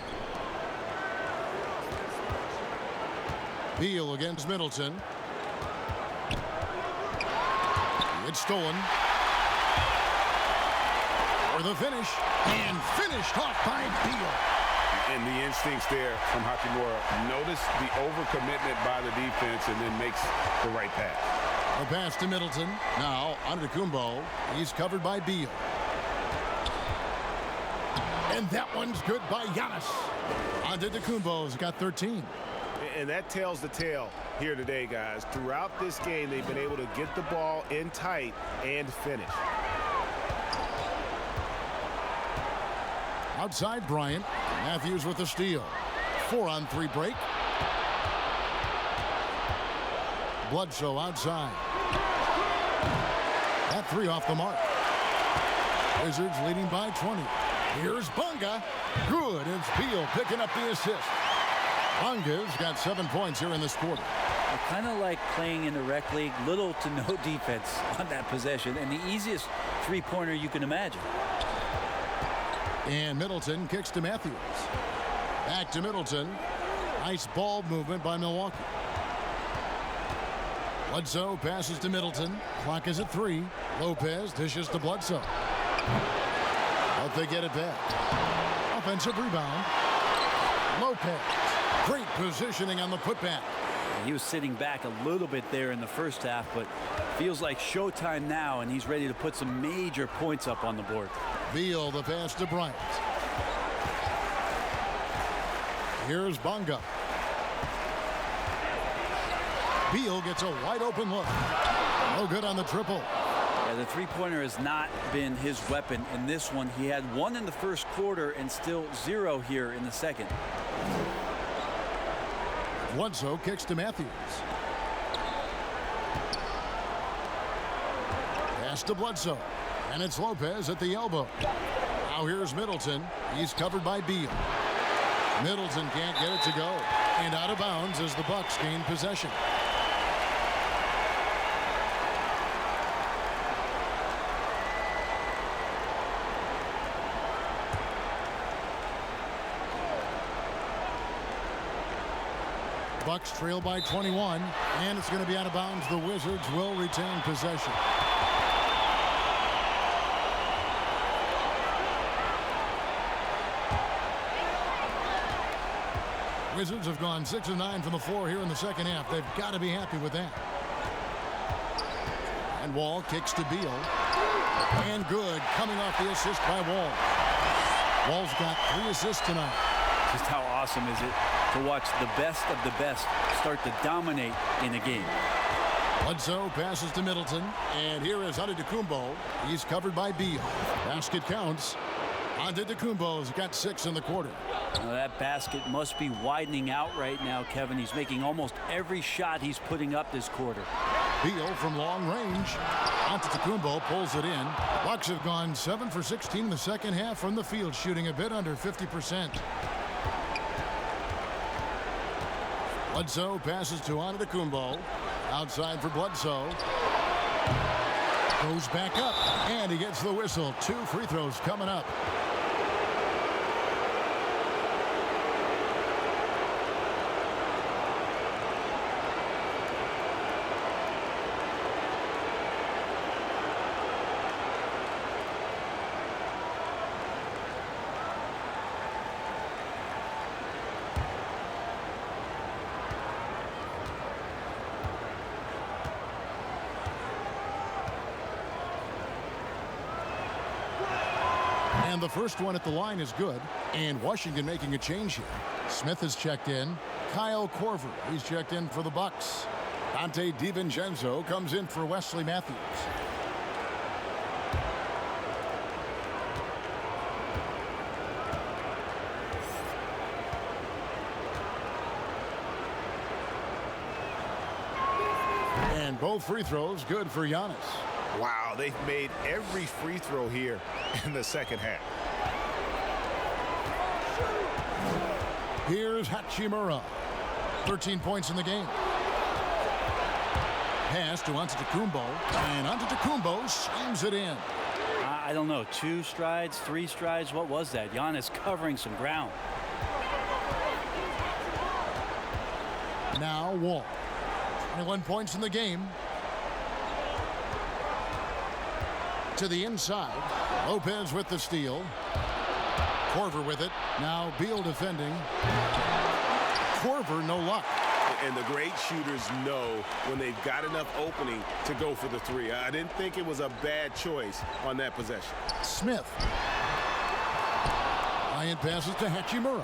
Beal against Middleton. It's stolen. For the finish. And finished off by Beal. And the instincts there from Hachimura. Notice the overcommitment by the defense and then makes the right pass. A pass to Middleton. Now Antetokounmpo. He's covered by Beal. And that one's good by Giannis. Antetokounmpo's got 13. And that tells the tale here today, guys. Throughout this game, they've been able to get the ball in tight and finish. Outside Bryant. Matthews with the steal. 4-on-3 break. Bledsoe outside. That 3 off the mark. Wizards leading by 20. Here's Bunga. Good. It's Beal picking up the assist. Bunga's got 7 points here in this quarter. Kind of like playing in the rec league, little to no defense on that possession, and the easiest three-pointer you can imagine. And Middleton kicks to Matthews. Back to Middleton. Nice ball movement by Milwaukee. Bledsoe passes to Middleton. Clock is at 3. Lopez dishes to Bledsoe. But they get it back. Offensive rebound. Lopez. Great positioning on the putback. He was sitting back a little bit there in the first half, but feels like showtime now, and he's ready to put some major points up on the board. Beal, the pass to Bryant. Here's Bunga. Beal gets a wide open look. No good on the triple. Yeah, the three-pointer has not been his weapon in this one. He had 1 in the first quarter and still 0 here in the second. Bledsoe kicks to Matthews. Pass to Bledsoe. And it's Lopez at the elbow. Now here's Middleton. He's covered by Beal. Middleton can't get it to go. And out of bounds as the Bucks gain possession. Bucks trail by 21, and it's going to be out of bounds. The Wizards will retain possession. Wizards have gone 6 of 9 from the floor here in the second half. They've got to be happy with that. And Wall kicks to Beal. And good, coming off the assist by Wall. Wall's got 3 assists tonight. Just how awesome is it to watch the best of the best start to dominate in a game. Bledsoe passes to Middleton, and here is Antetokounmpo. He's covered by Beal. Basket counts. Antetokounmpo's got 6 in the quarter. Now that basket must be widening out right now, Kevin. He's making almost every shot he's putting up this quarter. Beal from long range. Antetokounmpo pulls it in. Bucks have gone 7 for 16 in the second half from the field, shooting a bit under 50%. Bledsoe passes to Antetokounmpo. Outside for Bledsoe. Goes back up, and he gets the whistle. 2 free throws coming up. And the first one at the line is good. And Washington making a change here. Smith has checked in. Kyle Korver, he's checked in for the Bucks. Dante DiVincenzo comes in for Wesley Matthews. And both free throws good for Giannis. Wow, they've made every free throw here in the second half. Here's Hachimura. 13 points in the game. Pass to Antetokounmpo, and Antetokounmpo slams it in. I don't know, 2 strides, 3 strides, what was that? Giannis covering some ground. Now Wall. 21 points in the game. To the inside. Lopez with the steal. Korver with it. Now Beal defending. Korver, no luck. And the great shooters know when they've got enough opening to go for the 3. I didn't think it was a bad choice on that possession. Smith. Bryant passes to Hachimura.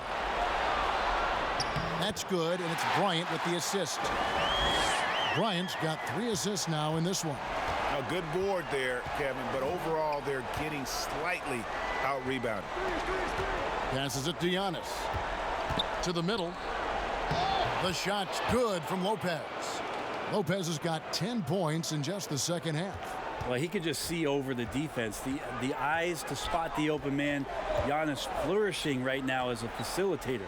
That's good, and it's Bryant with the assist. Bryant's got 3 assists now in this one. A good board there, Kevin, but overall they're getting slightly out-rebounded. Passes it to Giannis. To the middle. The shot's good from Lopez. Lopez has got 10 points in just the second half. Well, he could just see over the defense. The eyes to spot the open man. Giannis flourishing right now as a facilitator.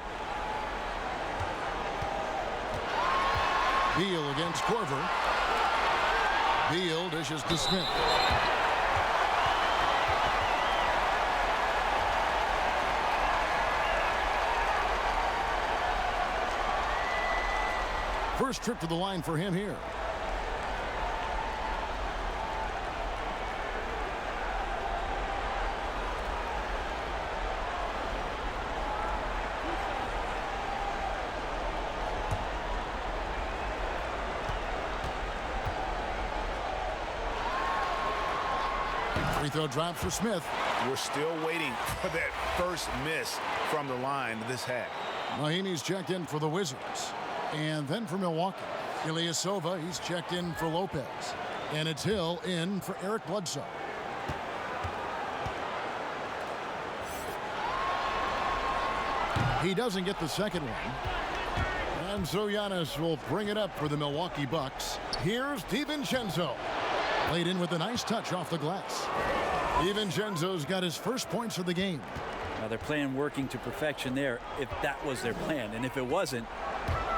Beal against Korver. Beal dishes to Smith. First trip to the line for him here. Free throw drop for Smith. We're still waiting for that first miss from the line this half. Mahinmi's checked in for the Wizards. And then for Milwaukee, Ilyasova, he's checked in for Lopez. And it's Hill in for Eric Bledsoe. He doesn't get the second one. And so Giannis will bring it up for the Milwaukee Bucks. Here's DiVincenzo. Laid in with a nice touch off the glass. DiVincenzo's got his first points of the game. Now they're playing working to perfection there if that was their plan. And if it wasn't,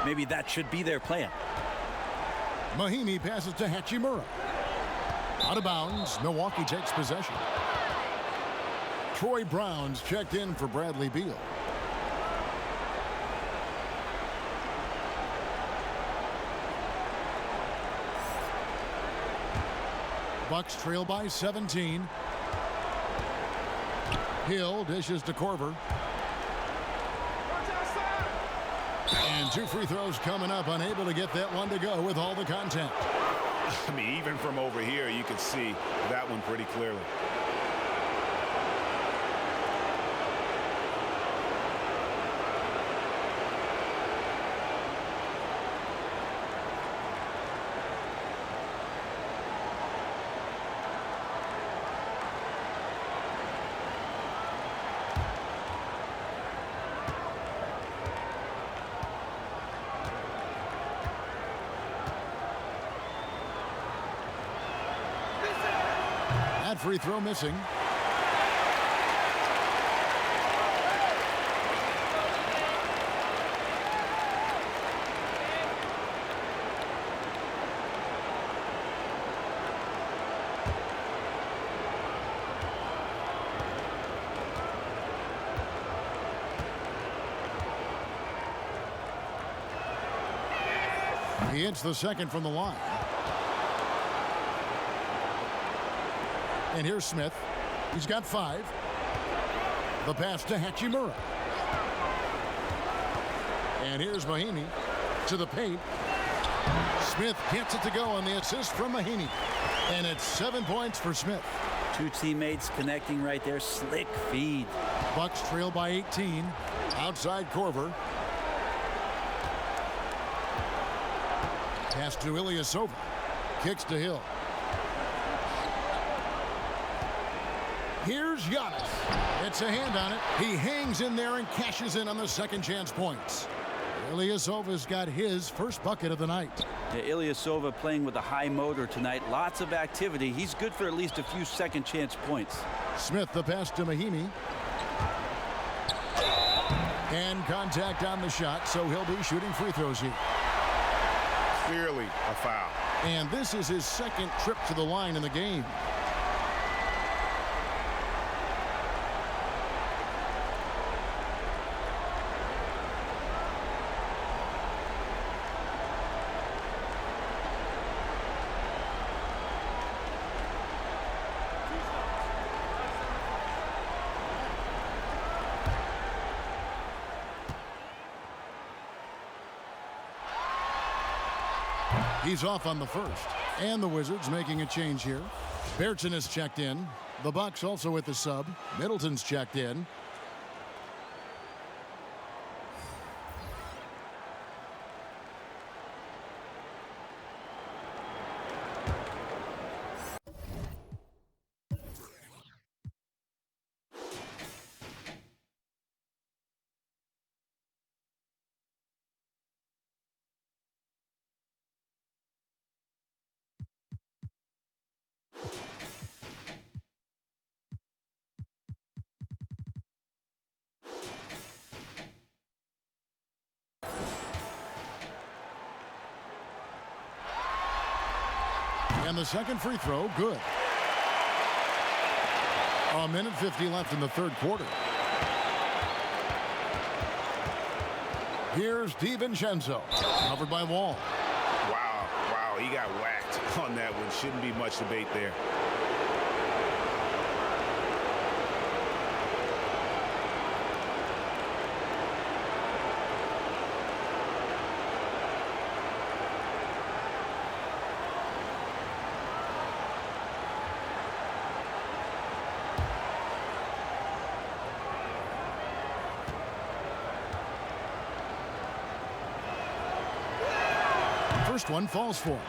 maybe that should be their plan. Mahinmi passes to Hachimura. Out of bounds, Milwaukee takes possession. Troy Brown's checked in for Bradley Beal. Bucks trail by 17. Hill dishes to Korver. And 2 free throws coming up, unable to get that one to go with all the contact. I mean, even from over here, you could see that one pretty clearly. That free throw missing. He hits the second from the line. And here's Smith. He's got 5. The pass to Hachimura. And here's Mahinmi to the paint. Smith gets it to go on the assist from Mahinmi. And it's 7 points for Smith. 2 teammates connecting right there. Slick feed. Bucks trail by 18. Outside Korver. Pass to Ilyasova. Kicks to Hill. Here's Giannis. It's a hand on it. He hangs in there and cashes in on the second chance points. Ilyasova's got his first bucket of the night. Yeah, Ilyasova playing with a high motor tonight. Lots of activity. He's good for at least a few second chance points. Smith the pass to Mahinmi. And contact on the shot, so he'll be shooting free throws here. Clearly a foul. And this is his second trip to the line in the game. He's off on the first. And the Wizards making a change here. Bertson is checked in. The Bucks also with the sub. Middleton's checked in. And the second free throw, good. A minute 50 left in the third quarter. Here's DiVincenzo, covered by Wall. Wow, he got whacked on that one. Shouldn't be much debate there. First one falls for him.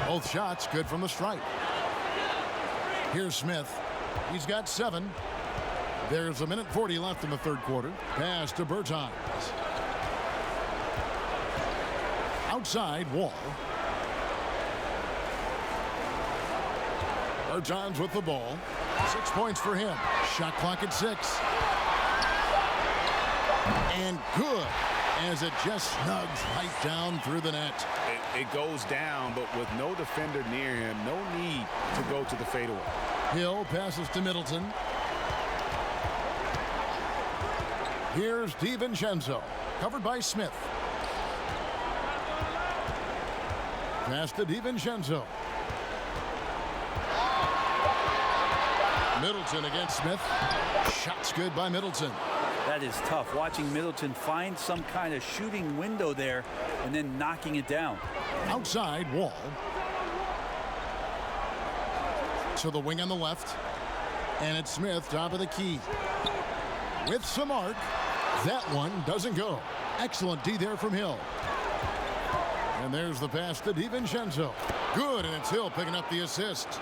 Both shots good from the stripe. Here's Smith. He's got 7. There's a minute 40 left in the third quarter. Pass to Bertans. Outside, Wall. Bertans with the ball. 6 points for him. Shot clock at 6. And good, as it just snugs right down through the net. It goes down, but with no defender near him, no need to go to the fadeaway. Hill passes to Middleton. Here's DiVincenzo, covered by Smith. Pass to DiVincenzo. Middleton against Smith. Shot's good by Middleton. That is tough. Watching Middleton find some kind of shooting window there and then knocking it down. Outside, Wall. To the wing on the left. And it's Smith, top of the key. With some arc. That one doesn't go. Excellent D there from Hill. And there's the pass to DiVincenzo. Good, and it's Hill picking up the assist.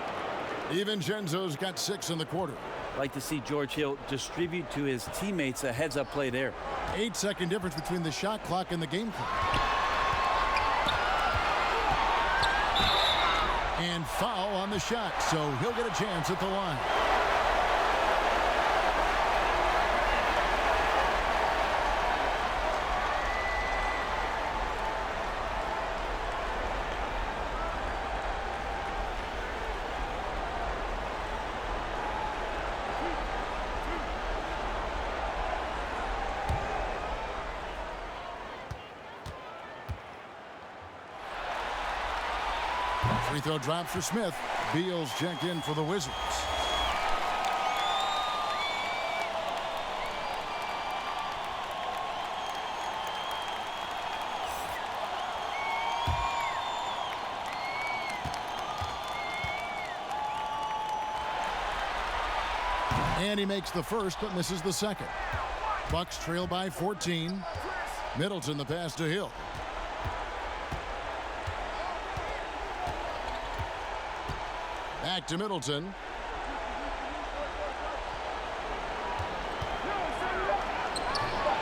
DiVincenzo's got 6 in the quarter. Like to see George Hill distribute to his teammates a heads-up play there. 8-second difference between the shot clock and the game clock. And foul on the shot, so he'll get a chance at the line. Free throw drops for Smith. Beal's checked in for the Wizards. And he makes the first but misses the second. Bucks trail by 14. Middleton the pass to Hill. Back to Middleton.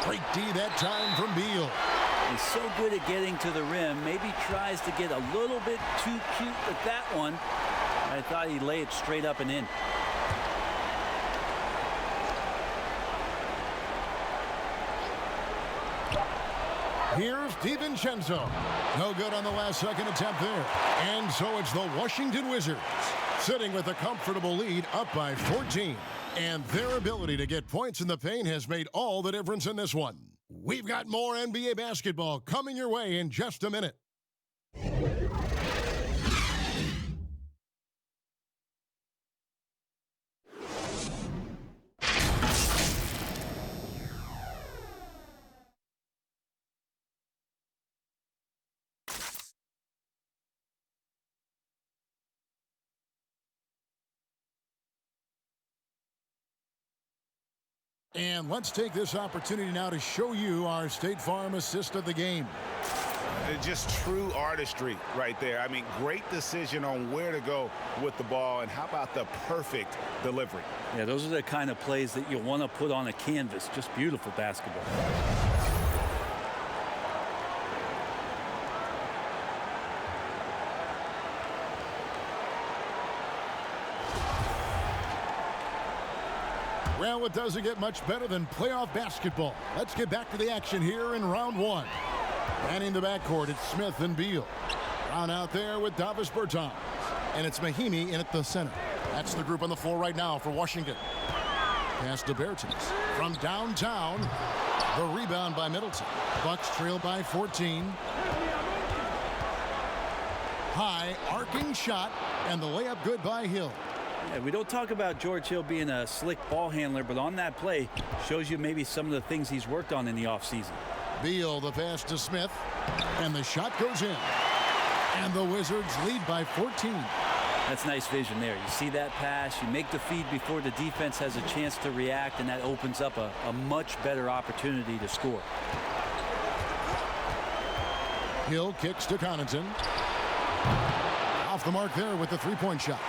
Great D that time from Beal. He's so good at getting to the rim. Maybe tries to get a little bit too cute with that one. I thought he'd lay it straight up and in. Here's DiVincenzo. No good on the last second attempt there. And so it's the Washington Wizards sitting with a comfortable lead up by 14. And their ability to get points in the paint has made all the difference in this one. We've got more NBA basketball coming your way in just a minute. And let's take this opportunity now to show you our State Farm assist of the game. Just true artistry right there. I mean, great decision on where to go with the ball, and how about the perfect delivery? Yeah, those are the kind of plays that you want to put on a canvas. Just beautiful basketball. Well, it doesn't get much better than playoff basketball. Let's get back to the action here in round one. Manning the backcourt, it's Smith and Beal. Brown out there with Davis Bertans. And it's Mahimi in at the center. That's the group on the floor right now for Washington. Pass to Bertans. From downtown, the rebound by Middleton. Bucks trail by 14. High arcing shot, and the layup good by Hill. Yeah, we don't talk about George Hill being a slick ball handler, but on that play shows you maybe some of the things he's worked on in the offseason. Beal, the pass to Smith, and the shot goes in. And the Wizards lead by 14. That's nice vision there. You see that pass, you make the feed before the defense has a chance to react, and that opens up a much better opportunity to score. Hill kicks to Connaughton. Off the mark there with the three-point shot.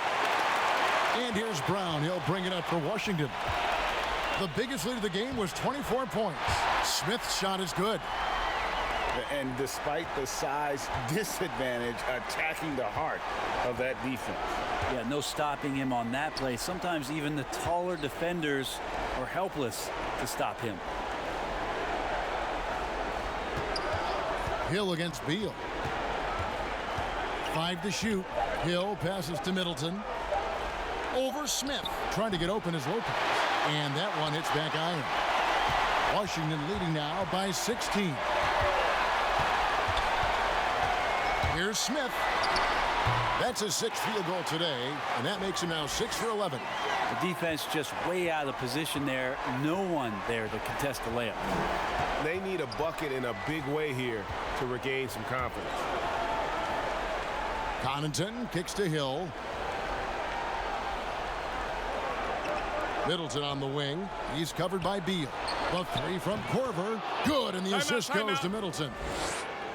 And here's Brown. He'll bring it up for Washington. The biggest lead of the game was 24 points. Smith's shot is good. And despite the size disadvantage, attacking the heart of that defense. Yeah, no stopping him on that play. Sometimes even the taller defenders are helpless to stop him. Hill against Beal. 5 to shoot. Hill passes to Middleton. Over Smith. Trying to get open is Lopez. And that one hits back iron. Washington leading now by 16. Here's Smith. That's his 6th field goal today, and that makes him now 6 for 11. The defense just way out of position there. No one there to contest the layup. They need a bucket in a big way here to regain some confidence. Connaughton kicks to Hill. Middleton on the wing. He's covered by Beal. The three from Korver. Good, and the assist goes to Middleton.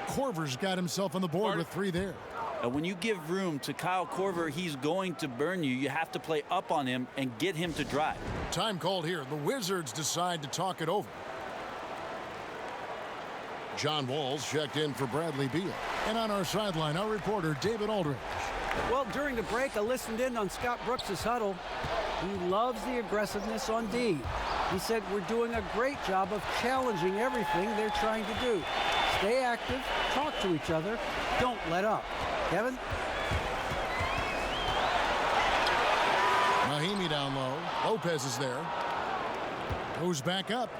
Korver's got himself on the board with 3 there. When you give room to Kyle Korver, he's going to burn you. You have to play up on him and get him to drive. Time called here. The Wizards decide to talk it over. John Wall's checked in for Bradley Beal. And on our sideline, our reporter, David Aldridge. Well, during the break, I listened in on Scott Brooks' huddle. He loves the aggressiveness on D. He said we're doing a great job of challenging everything they're trying to do. Stay active, talk to each other, don't let up. Kevin? Mahimi down low. Lopez is there. Goes back up.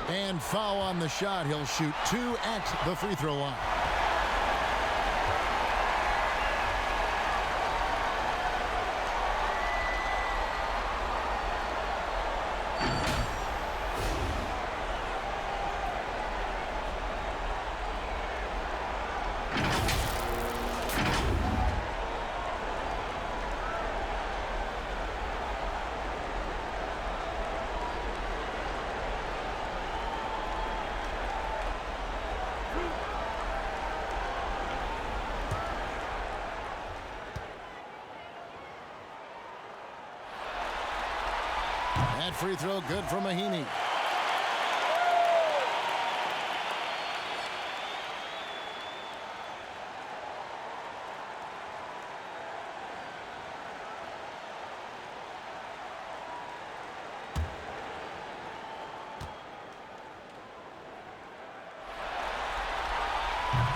And foul on the shot. He'll shoot 2 at the free throw line. That free throw good for Mahinmi.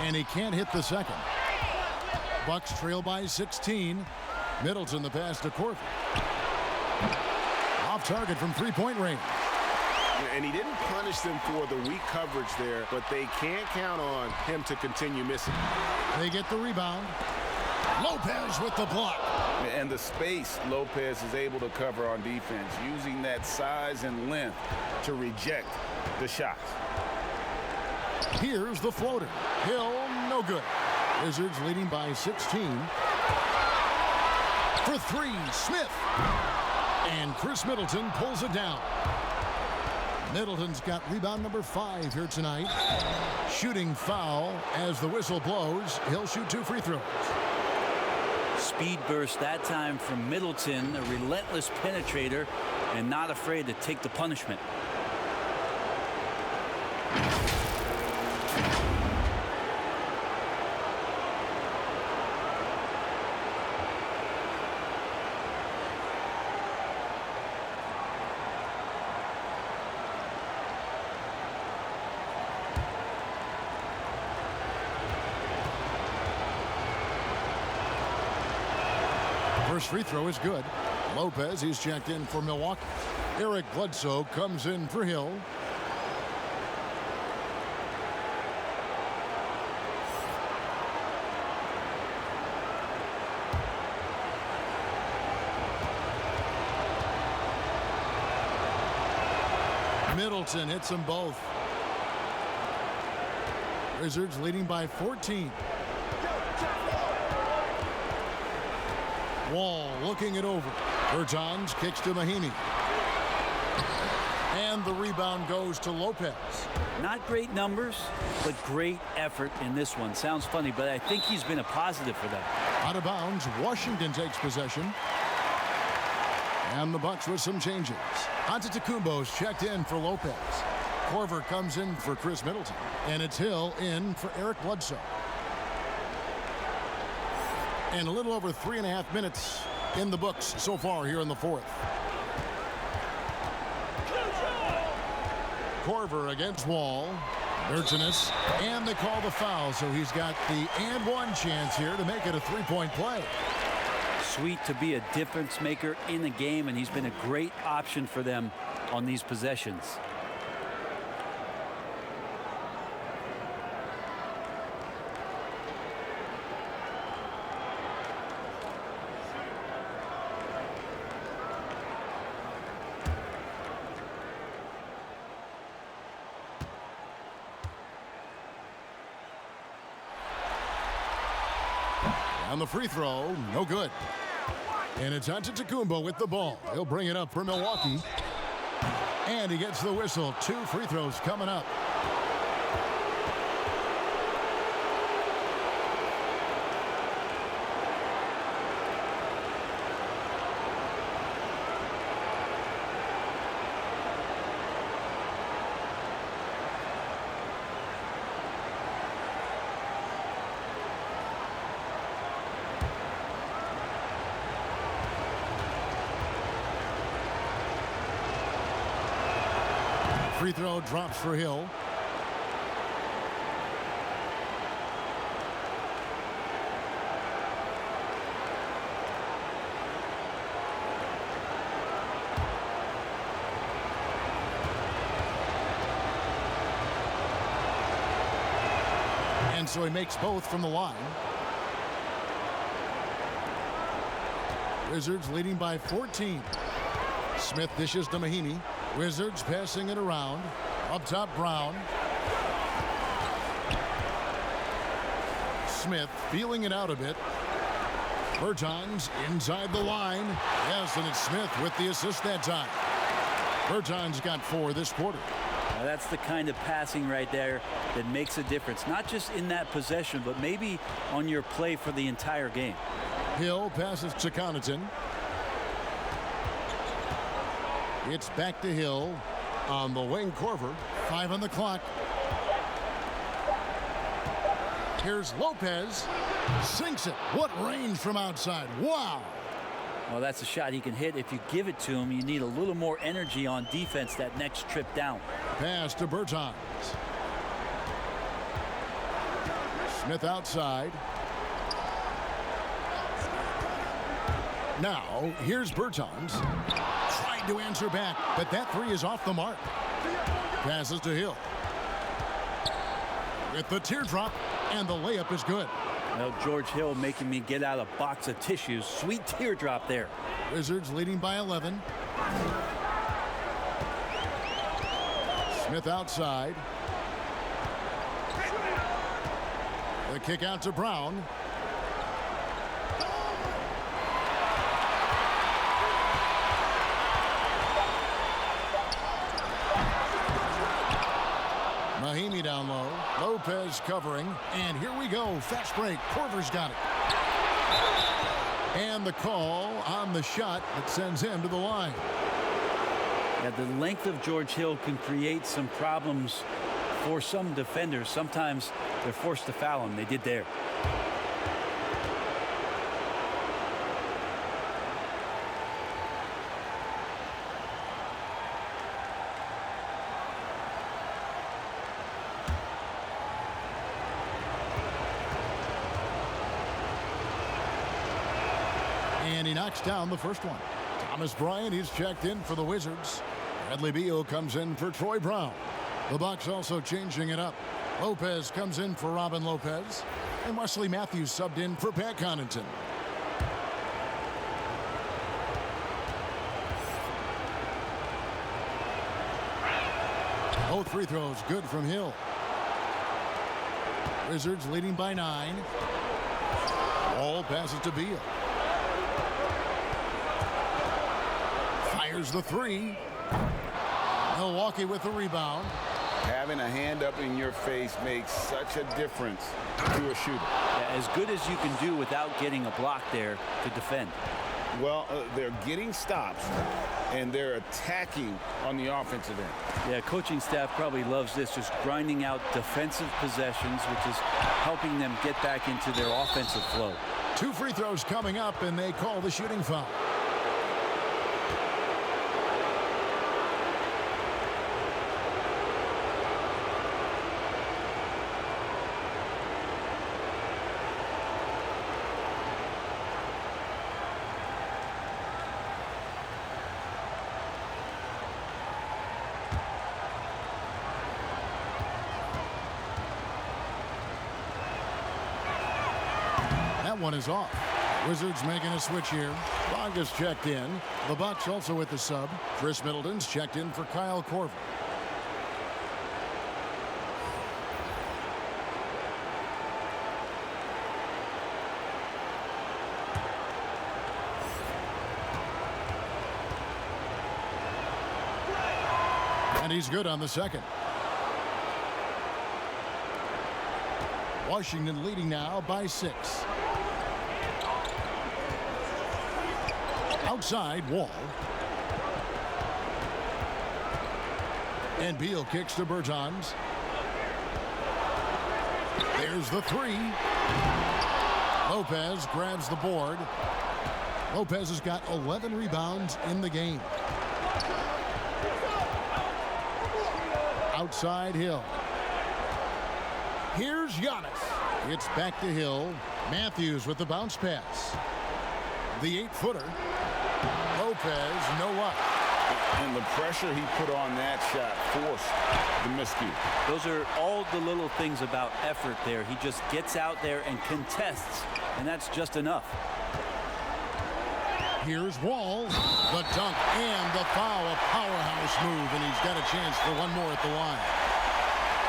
And he can't hit the second. Bucks trail by 16. Middleton the pass to Korver. Off target from three-point range. And he didn't punish them for the weak coverage there, but they can't count on him to continue missing. They get the rebound. Lopez with the block. And the space Lopez is able to cover on defense, using that size and length to reject the shots. Here's the floater. Hill, no good. Wizards leading by 16. For three, Smith. And Chris Middleton pulls it down. Middleton's got rebound number 5 here tonight. Shooting foul as the whistle blows. He'll shoot 2 free throws. Speed burst that time from Middleton, a relentless penetrator and not afraid to take the punishment. First free throw is good. Lopez, he's checked in for Milwaukee. Eric Bledsoe comes in for Hill. Middleton hits them both. Wizards leading by 14. Wall looking it over. Bertans kicks to Mahinmi. And the rebound goes to Lopez. Not great numbers, but great effort in this one. Sounds funny, but I think he's been a positive for them. Out of bounds, Washington takes possession. And the Bucks with some changes. Antetokounmpo's checked in for Lopez. Korver comes in for Chris Middleton. And it's Hill in for Eric Bledsoe. And a little over 3.5 minutes in the books so far here in the fourth. Korver against Wall. Bertans, and they call the foul, so he's got the and one chance here to make it a three-point play. Sweet to be a difference maker in the game, and he's been a great option for them on these possessions. On the free throw, no good. And it's Antetokounmpo with the ball. He'll bring it up for Milwaukee. And he gets the whistle. 2 free throws coming up. Free throw drops for Hill. And so he makes both from the line. Wizards leading by 14. Smith dishes to Mahinmi. Wizards passing it around. Up top, Brown. Smith feeling it out a bit. Bertans inside the line. Yes, and it's Smith with the assist that time. Bertans got 4 this quarter. Now that's the kind of passing right there that makes a difference. Not just in that possession, but maybe on your play for the entire game. Hill passes to Connaughton. It's back to Hill on the wing. Korver, 5 on the clock. Here's Lopez, sinks it. What range from outside. Wow. Well, that's a shot he can hit. If you give it to him, you need a little more energy on defense that next trip down. Pass to Bertans. Smith outside. Now, here's Bertans. Tried to answer back, but that three is off the mark. Passes to Hill. With the teardrop, and the layup is good. Well, George Hill making me get out a box of tissues. Sweet teardrop there. Wizards leading by 11. Smith outside. The kick out to Brown. Mahimi down low. Lopez covering. And here we go. Fast break. Korver's got it. And the call on the shot that sends him to the line. Yeah, the length of George Hill can create some problems for some defenders. Sometimes they're forced to foul him. They did there. And he knocks down the first one. Thomas Bryant, he's checked in for the Wizards. Bradley Beal comes in for Troy Brown. The Bucks also changing it up. Lopez comes in for Robin Lopez. And Wesley Matthews subbed in for Pat Connaughton. Both free throws good from Hill. Wizards leading by 9. Ball passes to Beal. Fires the three. Milwaukee with the rebound. Having a hand up in your face makes such a difference to a shooter. Yeah, as good as you can do without getting a block there to defend. Well, they're getting stops, and they're attacking on the offensive end. Yeah, coaching staff probably loves this, just grinding out defensive possessions, which is helping them get back into their offensive flow. 2 free throws coming up, and they call the shooting foul. That one is off. Wizards making a switch here. Vargas checked in. The Bucks also with the sub. Chris Middleton's checked in for Kyle Korver. And he's good on the second. Washington leading now by 6. Outside, Wall. And Beal kicks to Bertans. There's the three. Lopez grabs the board. Lopez has got 11 rebounds in the game. Outside Hill. Here's Giannis. It's back to Hill. Matthews with the bounce pass. The 8-footer. Lopez, no luck. And the pressure he put on that shot forced the miscue. Those are all the little things about effort there. He just gets out there and contests, and that's just enough. Here's Wall. The dunk and the foul. A powerhouse move, and he's got a chance for one more at the line.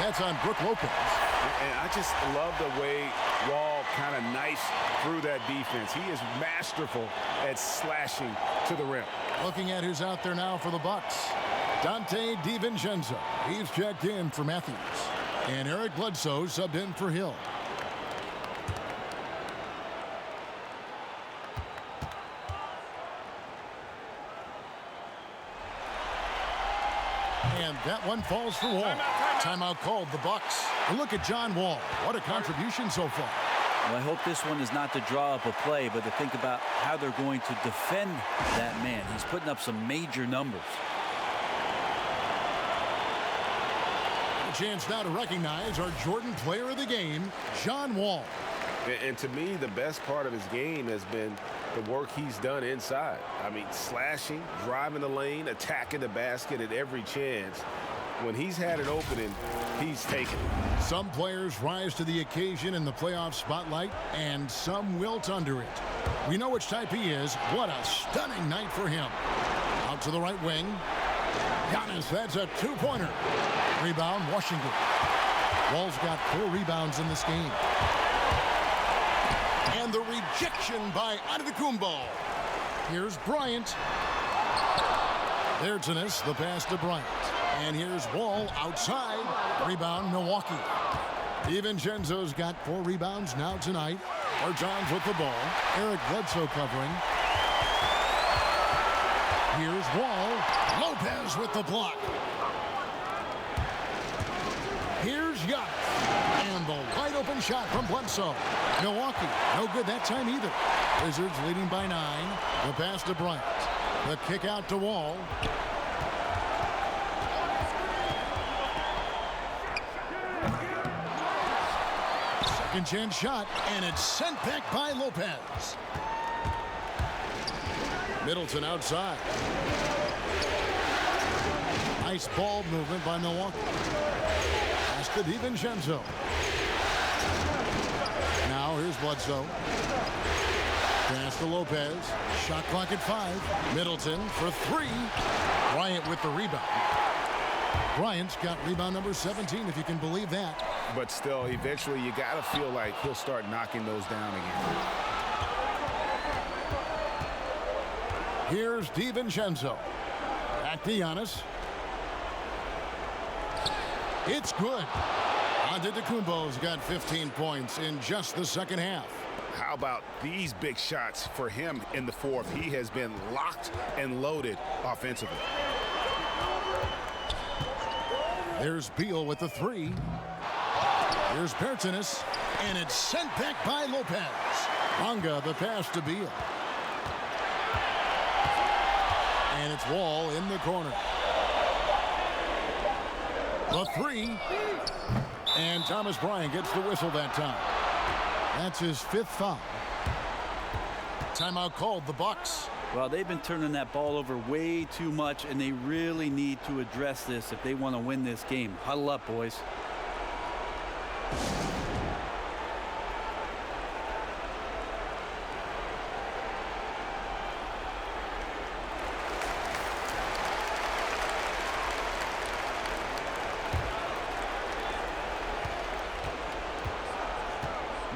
That's on Brook Lopez. And I just love the way Wall kind of knifes through that defense. He is masterful at slashing to the rim. Looking at who's out there now for the Bucks. Dante DiVincenzo. He's checked in for Matthews. And Eric Bledsoe subbed in for Hill. That one falls for Wall. Timeout called, the Bucks. A look at John Wall. What a contribution so far. Well, I hope this one is not to draw up a play, but to think about how they're going to defend that man. He's putting up some major numbers. A chance now to recognize our Jordan player of the game, John Wall. And to me, the best part of his game has been the work he's done inside. I mean, slashing, driving the lane, attacking the basket at every chance. When he's had an opening, he's taken it. Some players rise to the occasion in the playoff spotlight, and some wilt under it. We know which type he is. What a stunning night for him. Out to the right wing. Giannis, that's a two-pointer. Rebound, Washington. Wall's got 4 rebounds in this game. And the rejection by Antetokounmpo. Here's Bryant. There's Tennis, the pass to Bryant. And here's Wall outside. Rebound, Milwaukee. DiVincenzo's got 4 rebounds now tonight. Bertans with the ball. Eric Bledsoe covering. Here's Wall. Lopez with the block. Here's Giannis. And the wide open shot from Bledsoe. Milwaukee, no good that time either. Wizards leading by 9. The pass to Bryant. The kick out to Wall. Second chance shot, and it's sent back by Lopez. Middleton outside. Nice ball movement by Milwaukee. Pass to DiVincenzo. Now here's Bledsoe. Pass to Lopez. Shot clock at 5. Middleton for 3. Bryant with the rebound. Bryant's got rebound number 17, if you can believe that. But still, eventually you got to feel like he'll start knocking those down again. Here's DiVincenzo. Back to Giannis. It's good. Antetokounmpo's got 15 points in just the second half. How about these big shots for him in the fourth? He has been locked and loaded offensively. There's Beal with the 3. Here's Bertans, and it's sent back by Lopez. Bonga, the pass to Beal. And it's Wall in the corner. The 3. And Thomas Bryant gets the whistle that time. That's his 5th foul. Timeout called, the Bucks. Well, they've been turning that ball over way too much, and they really need to address this if they want to win this game. Huddle up, boys.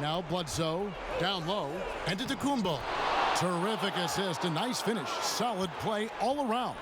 Now Bledsoe down low, and to Antetokounmpo. Terrific assist, a nice finish. Solid play all around.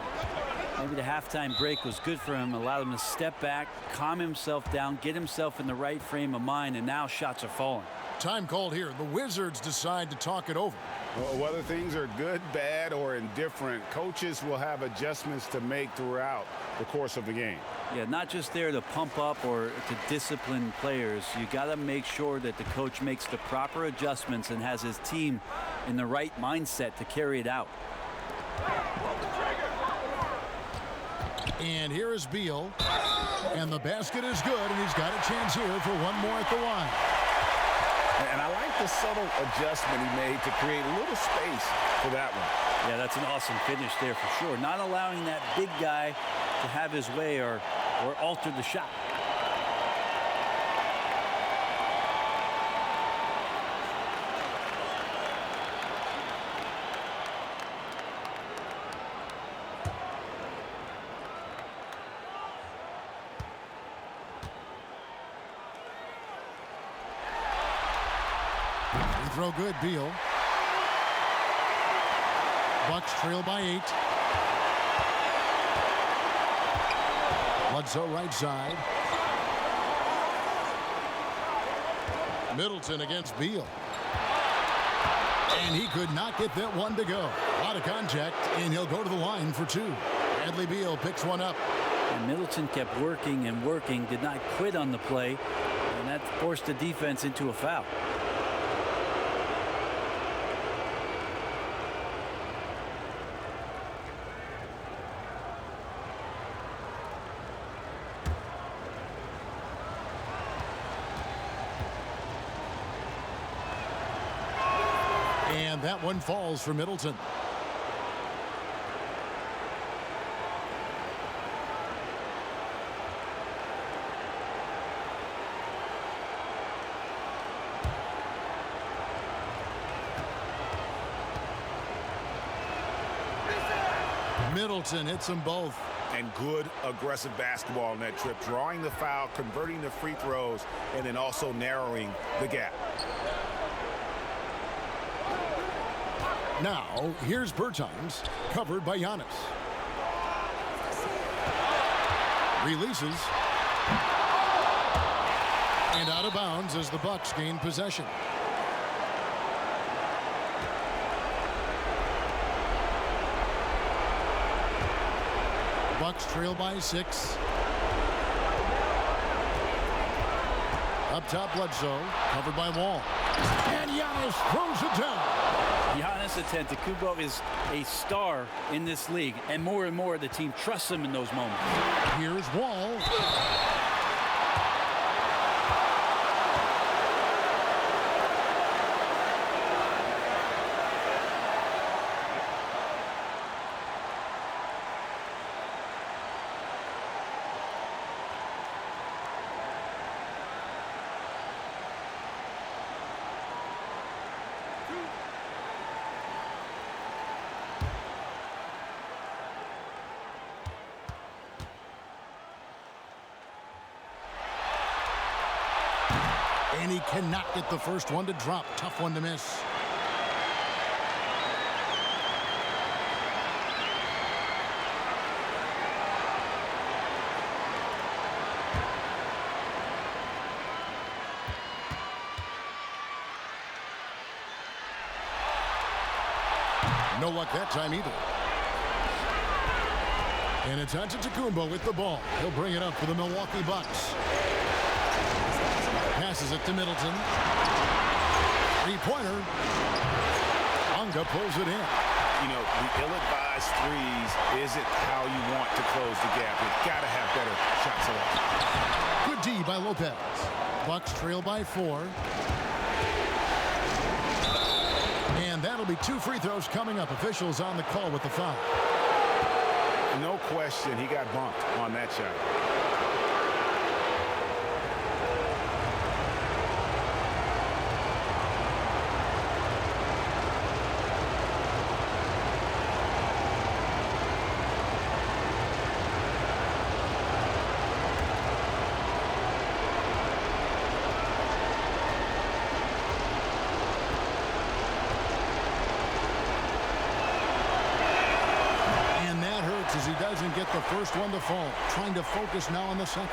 Maybe the halftime break was good for him, allowed him to step back, calm himself down, get himself in the right frame of mind, and now shots are falling. Time called here. The Wizards decide to talk it over. Well, whether things are good, bad, or indifferent, coaches will have adjustments to make throughout the course of the game. Yeah, not just there to pump up or to discipline players. You got to make sure that the coach makes the proper adjustments and has his team in the right mindset to carry it out. And here is Beal. And the basket is good, and he's got a chance here for one more at the line. And I like the subtle adjustment he made to create a little space for that one. Yeah, that's an awesome finish there for sure. Not allowing that big guy to have his way or alter the shot. Throw good, Beal. Bucks trail by 8. Bledsoe right side. Middleton against Beal. And he could not get that one to go. A lot of contact, and he'll go to the line for 2. Bradley Beal picks one up. And Middleton kept working and working, did not quit on the play, and that forced the defense into a foul. And that one falls for Middleton. Middleton hits them both. And good aggressive basketball on that trip, drawing the foul, converting the free throws, and then also narrowing the gap. Now, here's Bertans, covered by Giannis. Releases. And out of bounds as the Bucks gain possession. Bucks trail by 6. Up top, Bledsoe, covered by Wall. And Giannis throws it down. Giannis Antetokounmpo is a star in this league, and more the team trusts him in those moments. Here's Wall. And he cannot get the first one to drop. Tough one to miss. No luck that time either. And it's Antetokounmpo with the ball. He'll bring it up for the Milwaukee Bucks. Passes it to Middleton. Three-pointer. Unga pulls it in. You know, the ill-advised threes isn't how you want to close the gap. You've got to have better shot selection. Good D by Lopez. Bucks trail by 4. And that'll be 2 free throws coming up. Officials on the call with the foul. No question, he got bumped on that shot. As he doesn't get the first one to fall. Trying to focus now on the second.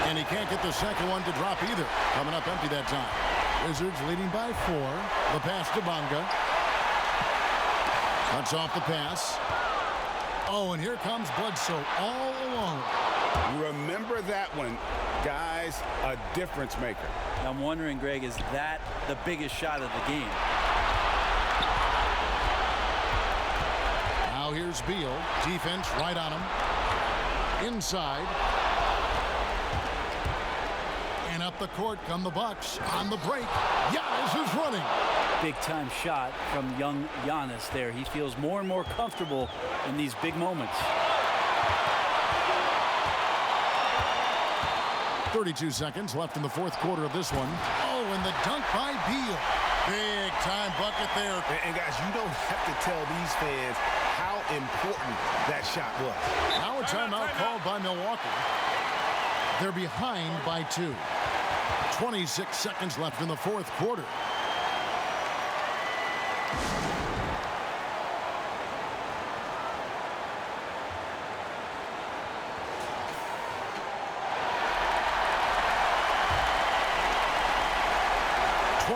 And he can't get the second one to drop either. Coming up empty that time. Wizards leading by 4. The pass to Bonga. Cuts off the pass. Oh, and here comes Bledsoe all alone. Remember that one, guys, a difference maker. I'm wondering, Greg, is that the biggest shot of the game? Now here's Beal. Defense right on him. Inside. And up the court come the Bucks. On the break, Giannis is running. Big time shot from young Giannis there. He feels more and more comfortable in these big moments. 32 seconds left in the fourth quarter of this one. Oh, and the dunk by Beal. Big time bucket there. And guys, you don't have to tell these fans how important that shot was. Now a timeout called by Milwaukee. They're behind by 2. 26 seconds left in the fourth quarter.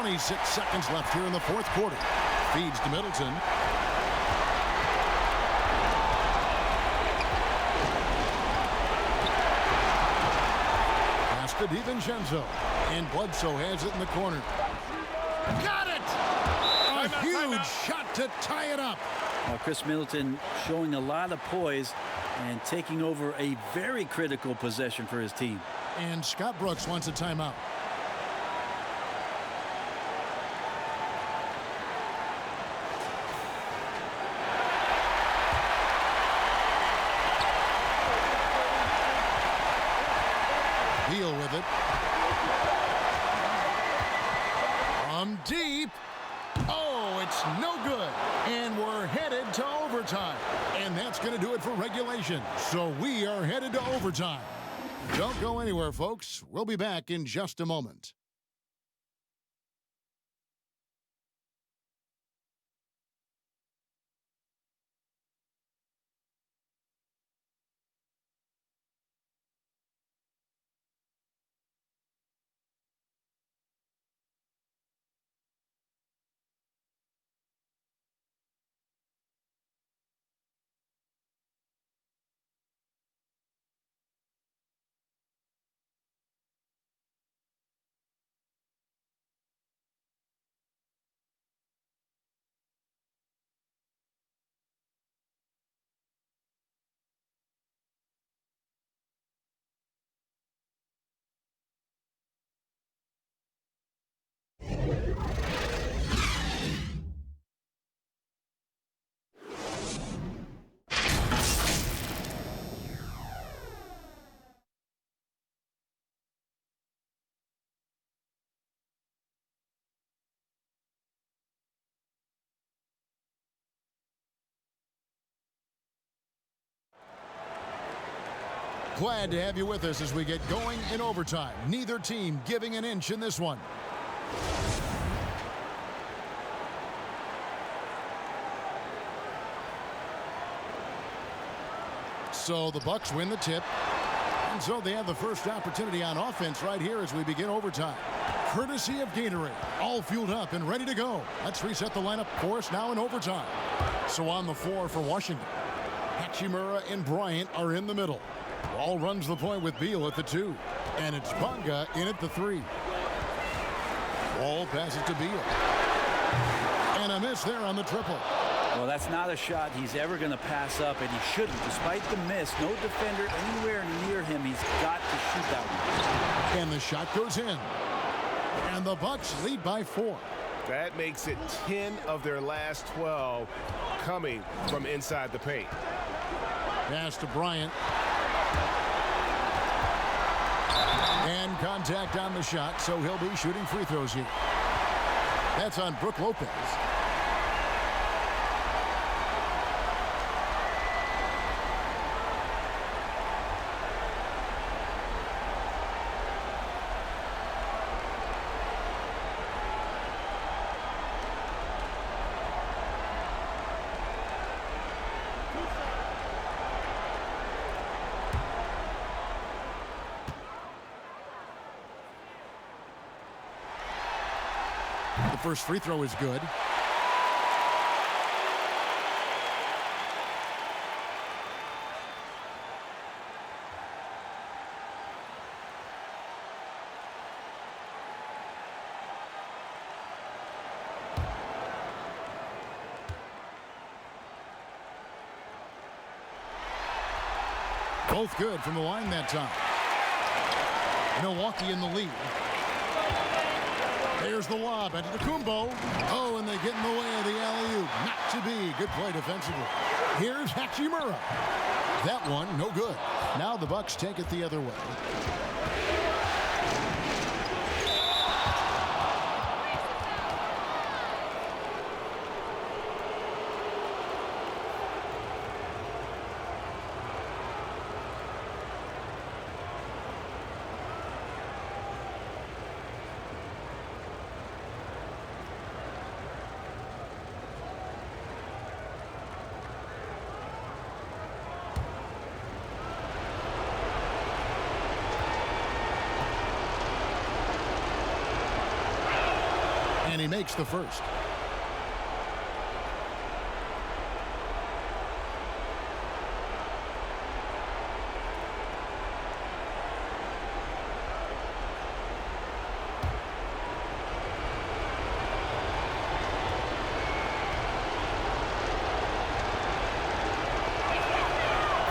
26 seconds left here in the fourth quarter. Feeds to Middleton. Pass to DiVincenzo. And Bledsoe has it in the corner. Got it! A huge shot to tie it up. Chris Middleton showing a lot of poise and taking over a very critical possession for his team. And Scott Brooks wants a timeout. Beal with it. From deep. Oh, it's no good. And we're headed to overtime. And that's going to do it for regulation. So we are headed to overtime. Don't go anywhere, folks. We'll be back in just a moment. Glad to have you with us as we get going in overtime. Neither team giving an inch in this one. So the Bucks win the tip. And so they have the first opportunity on offense right here as we begin overtime. Courtesy of Gatorade. All fueled up and ready to go. Let's reset the lineup for us now in overtime. So on the floor for Washington, Hachimura and Bryant are in the middle. Ball runs the point with Beal at the 2. And it's Bonga in at the 3. Ball passes to Beal. And a miss there on the triple. Well, that's not a shot he's ever going to pass up, and he shouldn't. Despite the miss, no defender anywhere near him. He's got to shoot that one. And the shot goes in. And the Bucks lead by 4. That makes it 10 of their last 12 coming from inside the paint. Pass to Bryant. And contact on the shot, so he'll be shooting free throws here. That's on Brook Lopez. The first free throw is good. Both good from the line that time. Milwaukee in the lead. There's the lob into Kumbo. Oh, and they get in the way of the alley-oop. Not to be. Good play defensively. Here's Hachimura. That one, no good. Now the Bucks take it the other way. And he makes the first.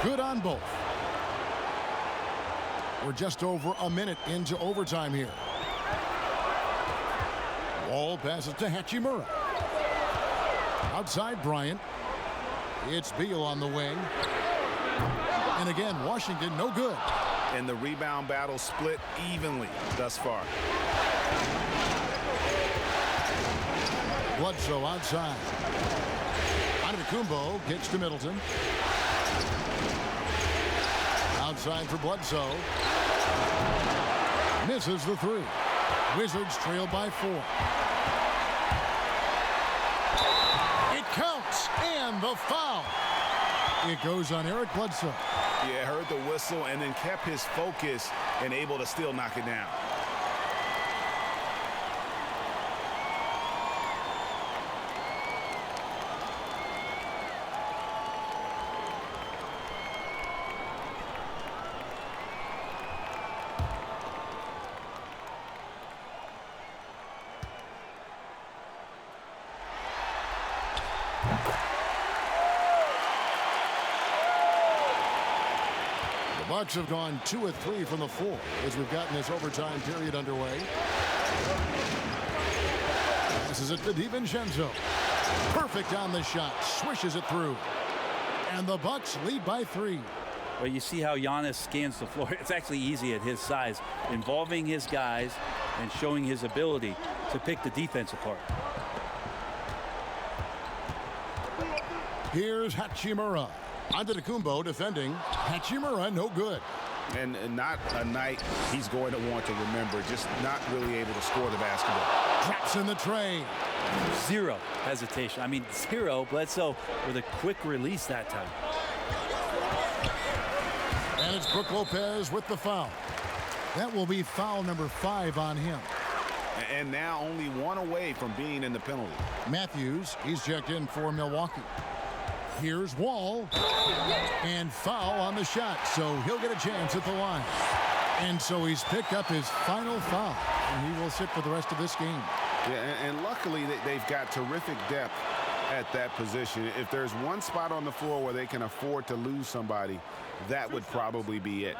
Good on both. We're just over a minute into overtime here. Wall passes to Hachimura. Outside Bryant. It's Beal on the wing. And again, Washington no good. And the rebound battle split evenly thus far. Bledsoe outside. Antetokounmpo gets to Middleton. Outside for Bledsoe. Misses the three. Wizards trail by 4. It counts, and the foul. It goes on Eric Bledsoe. Yeah, heard the whistle and then kept his focus and able to still knock it down. Bucks have gone 2 of 3 from the floor as we've gotten this overtime period underway. Passes it to DiVincenzo. Perfect on the shot. Swishes it through. And the Bucks lead by 3. Well, you see how Giannis scans the floor. It's actually easy at his size, involving his guys and showing his ability to pick the defense apart. Here's Hachimura. Antetokounmpo defending. Hachimura no good. And not a night he's going to want to remember. Just not really able to score the basketball. Drops in the tray. Zero hesitation. I mean, zero. Bledsoe with a quick release that time. And it's Brook Lopez with the foul. That will be foul number 5 on him. And now only 1 away from being in the penalty. Matthews, he's checked in for Milwaukee. Here's Wall. And foul on the shot, so he'll get a chance at the line. And so he's picked up his final foul, and he will sit for the rest of this game. Yeah, and luckily they've got terrific depth at that position. If there's one spot on the floor where they can afford to lose somebody, that would probably be it.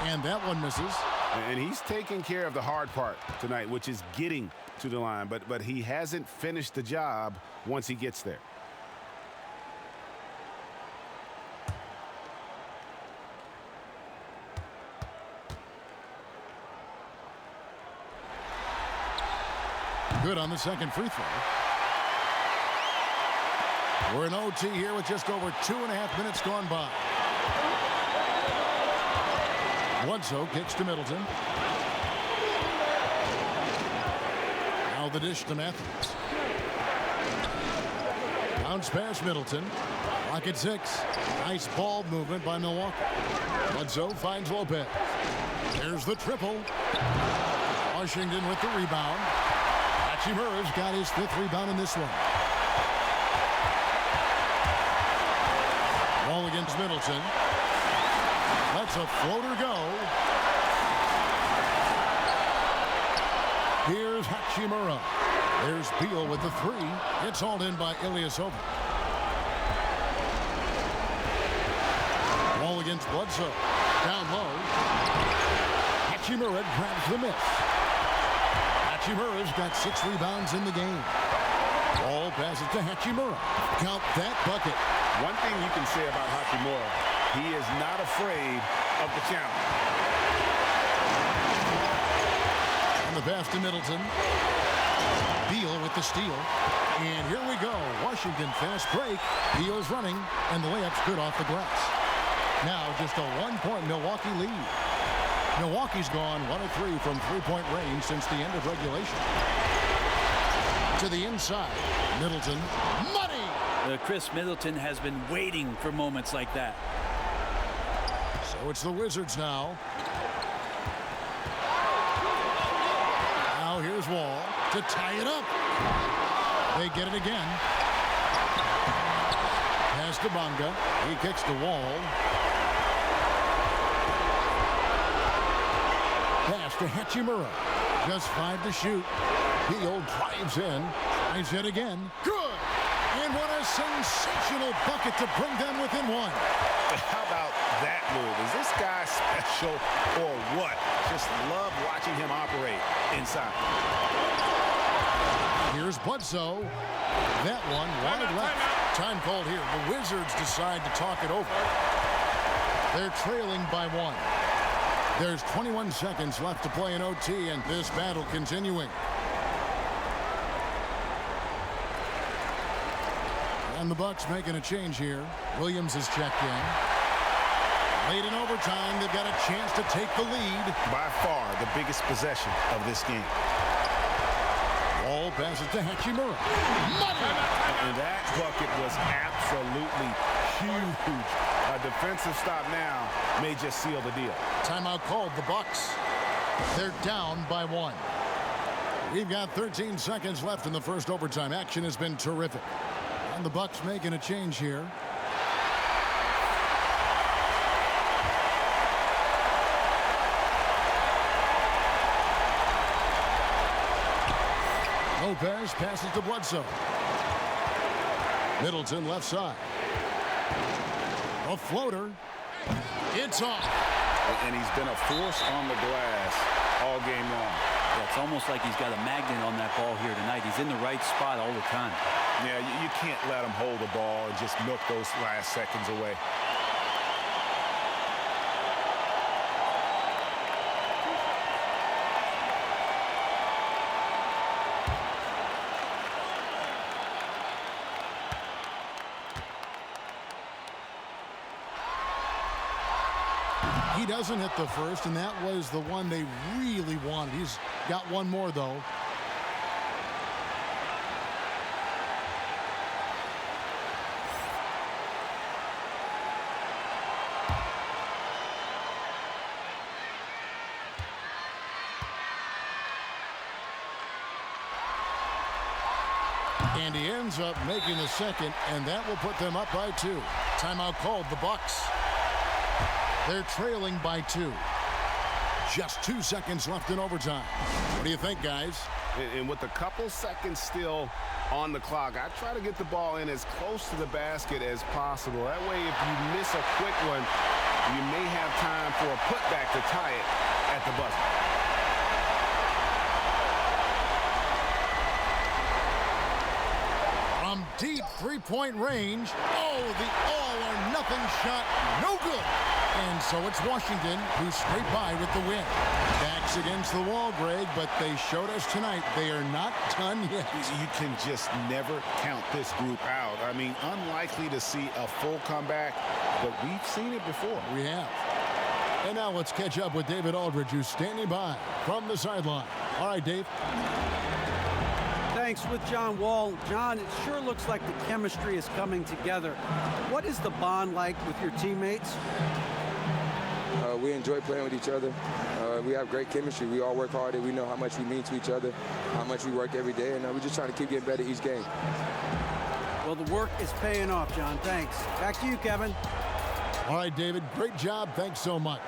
And that one misses. And he's taking care of the hard part tonight, which is getting to the line. But he hasn't finished the job once he gets there. Good on the second free throw. We're in OT here with just over 2.5 minutes gone by. Bledsoe kicks to Middleton. Now the dish to Matthews. Bounce past Middleton. Clock at 6. Nice ball movement by Milwaukee. Bledsoe finds Lopez. There's the triple. Washington with the rebound. Hachimura's got his 5th rebound in this one. Ball against Middleton. That's a floater go. Here's Hachimura. There's Beal with the 3. It's hauled in by Ilyasova. Ball against Bledsoe. Down low. Hachimura grabs the miss. Hachimura's got 6 rebounds in the game. Ball passes to Hachimura. Count that bucket. One thing you can say about Hachimura, he is not afraid of the challenge. On the pass to Middleton. Beal with the steal. And here we go. Washington fast break. Beal's running, and the layup's good off the glass. Now just a 1-point Milwaukee lead. Milwaukee's gone 1 of 3 from 3-point range since the end of regulation. To the inside. Middleton. Money! Chris Middleton has been waiting for moments like that. So it's the Wizards now. Now here's Wall to tie it up. They get it again. Pass to Bonga. He kicks the Wall. Pass to Hachimura. Just 5 to shoot. Beal drives in. Tries it again. Good! And what a sensational bucket to bring them within 1. How about that move? Is this guy special or what? Just love watching him operate inside. Here's Bledsoe. That one wide left. Time called here. The Wizards decide to talk it over. They're trailing by 1. There's 21 seconds left to play in OT, and this battle continuing. And the Bucks making a change here. Williams is checked in. Late in overtime, they've got a chance to take the lead. By far the biggest possession of this game. Ball passes to Hachimura. Money! And that bucket was absolutely huge. A defensive stop now may just seal the deal. Timeout called. The Bucks. They're down by 1. We've got 13 seconds left in the first overtime. Action has been terrific. And the Bucks making a change here. Lopez passes to Bledsoe. Middleton left side. A floater. It's off. And he's been a force on the glass all game long. Yeah, it's almost like he's got a magnet on that ball here tonight. He's in the right spot all the time. Yeah, you can't let him hold the ball and just milk those last seconds away. He doesn't hit the first, and that was the one they really wanted. He's got one more, though. And he ends up making the second, and that will put them up by 2. Timeout called. The Bucks. They're trailing by 2. Just 2 seconds left in overtime. What do you think, guys? And with a couple seconds still on the clock, I try to get the ball in as close to the basket as possible. That way, if you miss a quick one, you may have time for a putback to tie it at the buzzer. From deep three-point range. Oh, the all-or-nothing shot. No good. And so it's Washington who scraped by with the win. Backs against the wall, Greg, but they showed us tonight they are not done yet. You can just never count this group out. I mean, unlikely to see a full comeback, but we've seen it before. We have. And now let's catch up with David Aldridge, who's standing by from the sideline. All right, Dave. Thanks. With John Wall. John, it sure looks like the chemistry is coming together. What is the bond like with your teammates? We enjoy playing with each other. We have great chemistry. We all work hard, and we know how much we mean to each other, how much we work every day, and we're just trying to keep getting better each game. Well, the work is paying off, John. Thanks. Back to you, Kevin. All right, David. Great job. Thanks so much.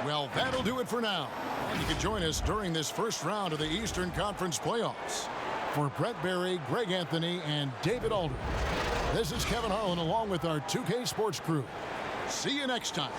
Well, that'll do it for now. And you can join us during this first round of the Eastern Conference playoffs. For Brett Berry, Greg Anthony, and David Aldridge, this is Kevin Harlan along with our 2K Sports crew. See you next time.